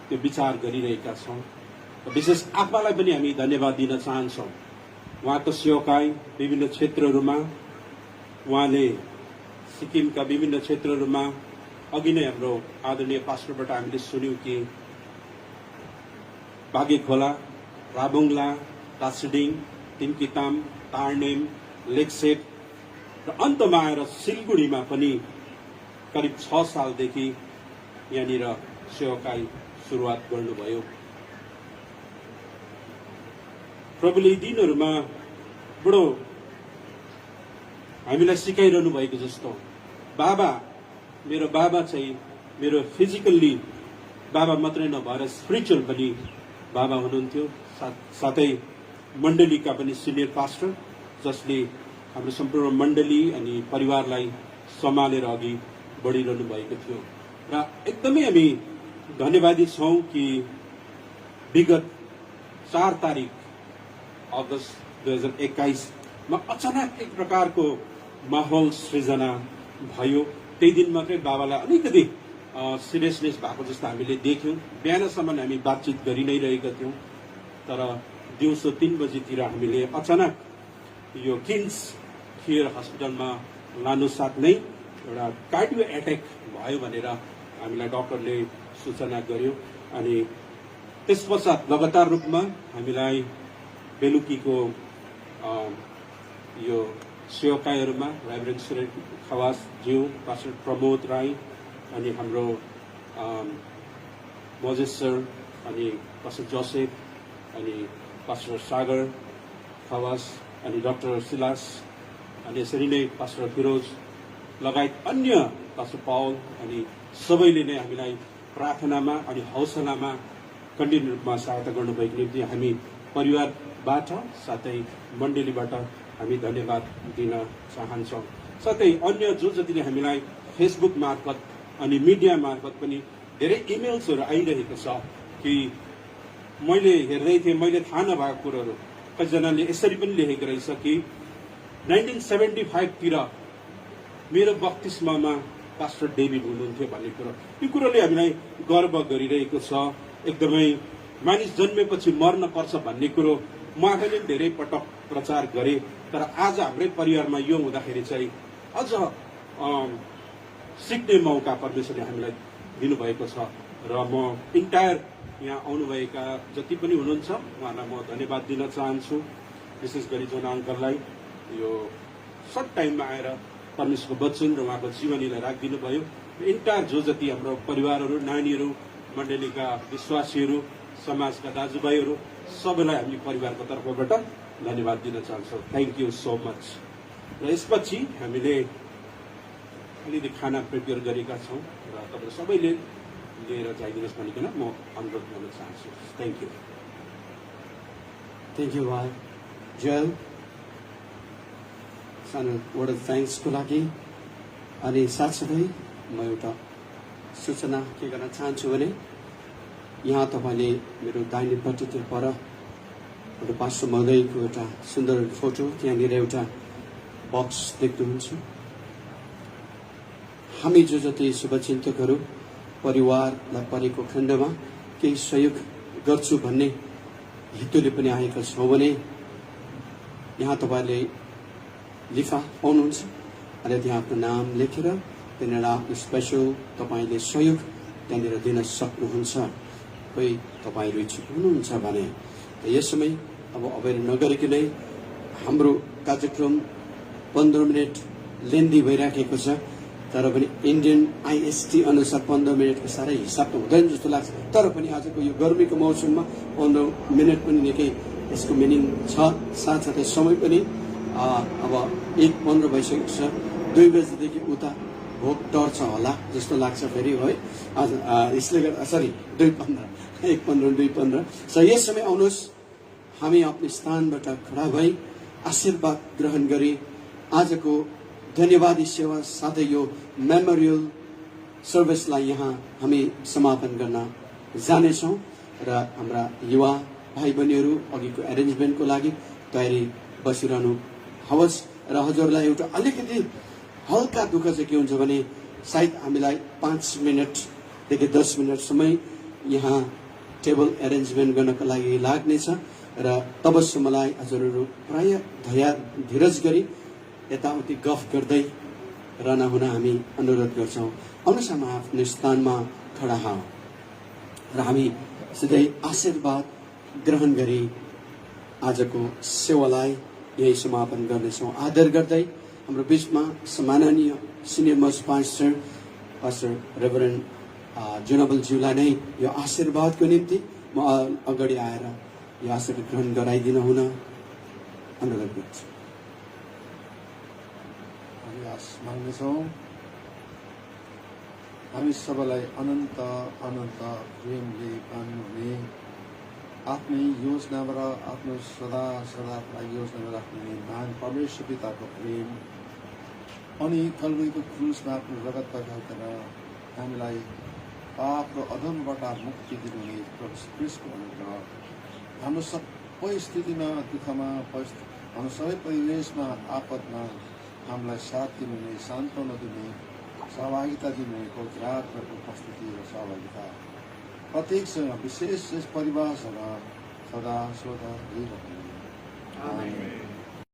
त्यो विचार गरिरहेका छौँ। विशेष आत्मालाई पनि हामी धन्यवाद दिन चाहन्छौँ। उहाँको सेवकाई विभिन्न क्षेत्रहरूमा उहाँले सिक्किमका विभिन्न क्षेत्रहरूमा अघि नै हाम्रो आदरणीय पास्टरबाट हामीले सुन्यौं कि बागे खोला, राबुङला, टासिडिङ, तिनकिताम, तार्नेम, लेकसेप र अन्तमा आएर सिलगुडीमा पनि करिब 6 सालदेखि यहाँनिर सेवाकाई सुरुवात गर्नुभयो। प्रभुले यी दिनहरूमा बडो हामीलाई सिकाइरहनु भएको जस्तो मेरो बाबा चाहिँ मेरो फिजिकल्ली बाबा मात्रै नभएर स्पिरिचुअल पनि बाबा हुनुहुन्थ्यो। साथै मण्डलीका पनि सिनियर पास्टर जसले हाम्रो सम्पूर्ण मण्डली अनि परिवारलाई सम्हालेर अघि बढिरहनु भएको थियो र एकदमै हामी धन्यवादी छौं कि विगत 4 तारिक अगस्त 2021 मा अचानक एक प्रकारको माहौल सृजना भयो। त्यही दिन मात्रै बाबालाई अलिकति सिरियसनेस भएको जस्तो हामीले देख्यौं। बिहानसम्म हामी बातचित गरि नै रहेका थियौं, तर दिउँसो 3 बजेतिर हामीले अचानक यो किङ्स केयर हस्पिटलमा लानु साथ नै एउटा कार्डियो एट्याक भयो भनेर हामीलाई डाक्टरले सूचना गर्यो। अनि त्यसपश्चात लगातार रूपमा हामीलाई बेलुकीको यो सेवाकाईहरूमा रेभरेन्ड सुरेश खवास ज्यू, पास्टर प्रमोद राई अनि हाम्रो मोजेस सर अनि पास्टर जोसेफ अनि पास्टर सागर खवास अनि डाक्टर सिलास अनि यसरी नै पास्टर फिरोज लगायत अन्य पास्टर पावल अनि सबैले नै हामीलाई प्रार्थनामा अनि हौसलामा कन्टिन्यू रूपमा सहायता गर्नुभएको निम्ति हामी परिवारबाट साथै मण्डलीबाट हामी धन्यवाद दिन चाहन्छौं। साथै अन्य जो जतिले हामीलाई फेसबुक मार्फत अनि मिडिया मार्फत पनि धेरै इमेल्सहरू आइरहेको छ कि मैले हेर्दै थिएँ, मैले थाहा नभएको कुरोहरू कतिजनाले यसरी पनि लेखेको रहेछ कि 1975 तिर मेरो बक्तिस्मामा पास्टर डेभिड हुनुहुन्थ्यो भन्ने कुरो। यो कुरोले हामीलाई गर्व गरिरहेको छ। एकदमै मानिस जन्मेपछि मर्न पर्छ भन्ने कुरो म आफैले धेरै पटक प्रचार गरे, तर आज हाम्रै परिवारमा यो हुँदाखेरि चाहिँ अझ सिक्ने मौका परमेश्वरले हामीलाई दिनुभएको छ र म इन्टायर यहाँ आउनुभएका जति पनि हुनुहुन्छ उहाँलाई म धन्यवाद दिन चाहन्छु। विशेष गरी जोन अङ्कललाई यो सर्ट टाइममा आएर परमेश्वरको वचन र उहाँको जीवनीलाई राखिदिनु भयो। इन्टायर जो जति हाम्रो परिवारहरू, नानीहरू, मण्डलीका विश्वासीहरू, समाजका दाजुभाइहरू सबैलाई हामी परिवारको तर्फबाट धन्यवाद दिन चाहन्छौँ। Thank you so much. र यसपछि हामीले अलिकति खाना प्रिपेयर गरेका छौँ र तपाईँ सबैले लिएर जाइदिनुहोस् भनिकन म अनुरोध गर्न चाहन्छु। Thank you. थ्याङ्क यू भाइ जोएल, सानो वर्ड अफ थ्याङ्क्सको लागि। अनि साथसाथै म एउटा सूचना के गर्न चाहन्छु भने यहाँ तपाईँले मेरो दाहिनेपट्टितिर पर एउटा पास्टर महोदयको एउटा सुन्दर फोटो, त्यहाँनिर एउटा बक्स देख्नुहुन्छ। हामी जो जति शुभचिन्तकहरू परिवारलाई परेको खण्डमा केही सहयोग गर्छु भन्ने हेतुले पनि आएका छौँ भने यहाँ तपाईँले लिफा पाउनुहुन्छ अनि त्यहाँ आफ्नो नाम लेखेर त्यहाँनिर आफ्नो स्पेसल तपाईँले सहयोग त्यहाँनिर दिन सक्नुहुन्छ। कोही तपाईँहरू इच्छुक हुनुहुन्छ भने यस समय अब अबेर नगरिकनै हाम्रो कार्यक्रम 15 मिनट लेन्दी भइराखेको छ, तर पनि इन्डियन आइएसटी अनुसार 15 मिनटको साह्रै हिसाब त हुँदैन जस्तो लाग्छ। तर पनि आजको यो गर्मीको मौसममा 15 मिनट पनि निकै यसको मिनिङ छ। साथसाथै समय पनि अब 1:15 भइसकेको छ। 2 बजेदेखि उता भोक टर्छ होला जस्तो लाग्छ फेरि है। आज यसले गर्दा 1:15 सो यस समय आउनुहोस्, हामी आफ्नो स्थानबाट खडा भई आशीर्वाद ग्रहण गरी आजको धन्यवादी सेवा साथै यो मेमोरियल सर्भिसलाई यहाँ हामी समापन गर्न जानेछौँ र हाम्रा युवा भाइ बहिनीहरू अघिको एरेन्जमेन्टको लागि तयारी बसिरहनु हवस्। र हजुरलाई एउटा अलिकति हल्का दुःख चाहिँ के हुन्छ भने सायद हामीलाई 5 मिनटदेखि 10 मिनट समय यहाँ टेबल एरेन्जमेन्ट गर्नको लागि लाग्नेछ र तबसम्मलाई हजुरहरू प्राय धीरज गरी यताउति गफ गर्दै रहन हामी अनुरोध गर्छौँ। आउनुहोस् हामी आफ्नो स्थानमा खडा हौँ र हामी सिधै आशीर्वाद ग्रहण गरी आजको सेवालाई यही समापन गर्नेछौँ। आदर गर्दै हाम्रो बिचमा सम्माननीय सिनियर मोस्ट पास्टर रेभरेन्ड जुनबलज्यूलाई नै यो आशीर्वादको निम्ति म अगाडि आएर यो आशीर्वाद ग्रहण गराइदिनु हुन अनुरोध गर्छु। हामी आश माग्नेछौँ हामी सबैलाई अनन्त अनन्त प्रेमले पाल्नुहुने आफ्नै योजनाबाट आफ्नो सदा सदाका योजनामा राख्ने महान परमेश्वर पिताको प्रेम अनि कल्वरीको क्रुसमा आफ्नो रगत बगाइकन हामीलाई पाप र अधर्मबाट मुक्ति दिनुहुने प्रभु क्रिस्टको अनुग्रह हाम्रो सबै स्थितिमा दुःखमा हाम्रो सबै परिवेशमा आपदमा हामीलाई साथ दिनुहुने सान्त्वना दिने सहभागिता दिनुहुने पवित्र आत्माको उपस्थिति र सहभागिता प्रत्येकसँग विशेष परिवारसँग सदा सदा रहिरहनु।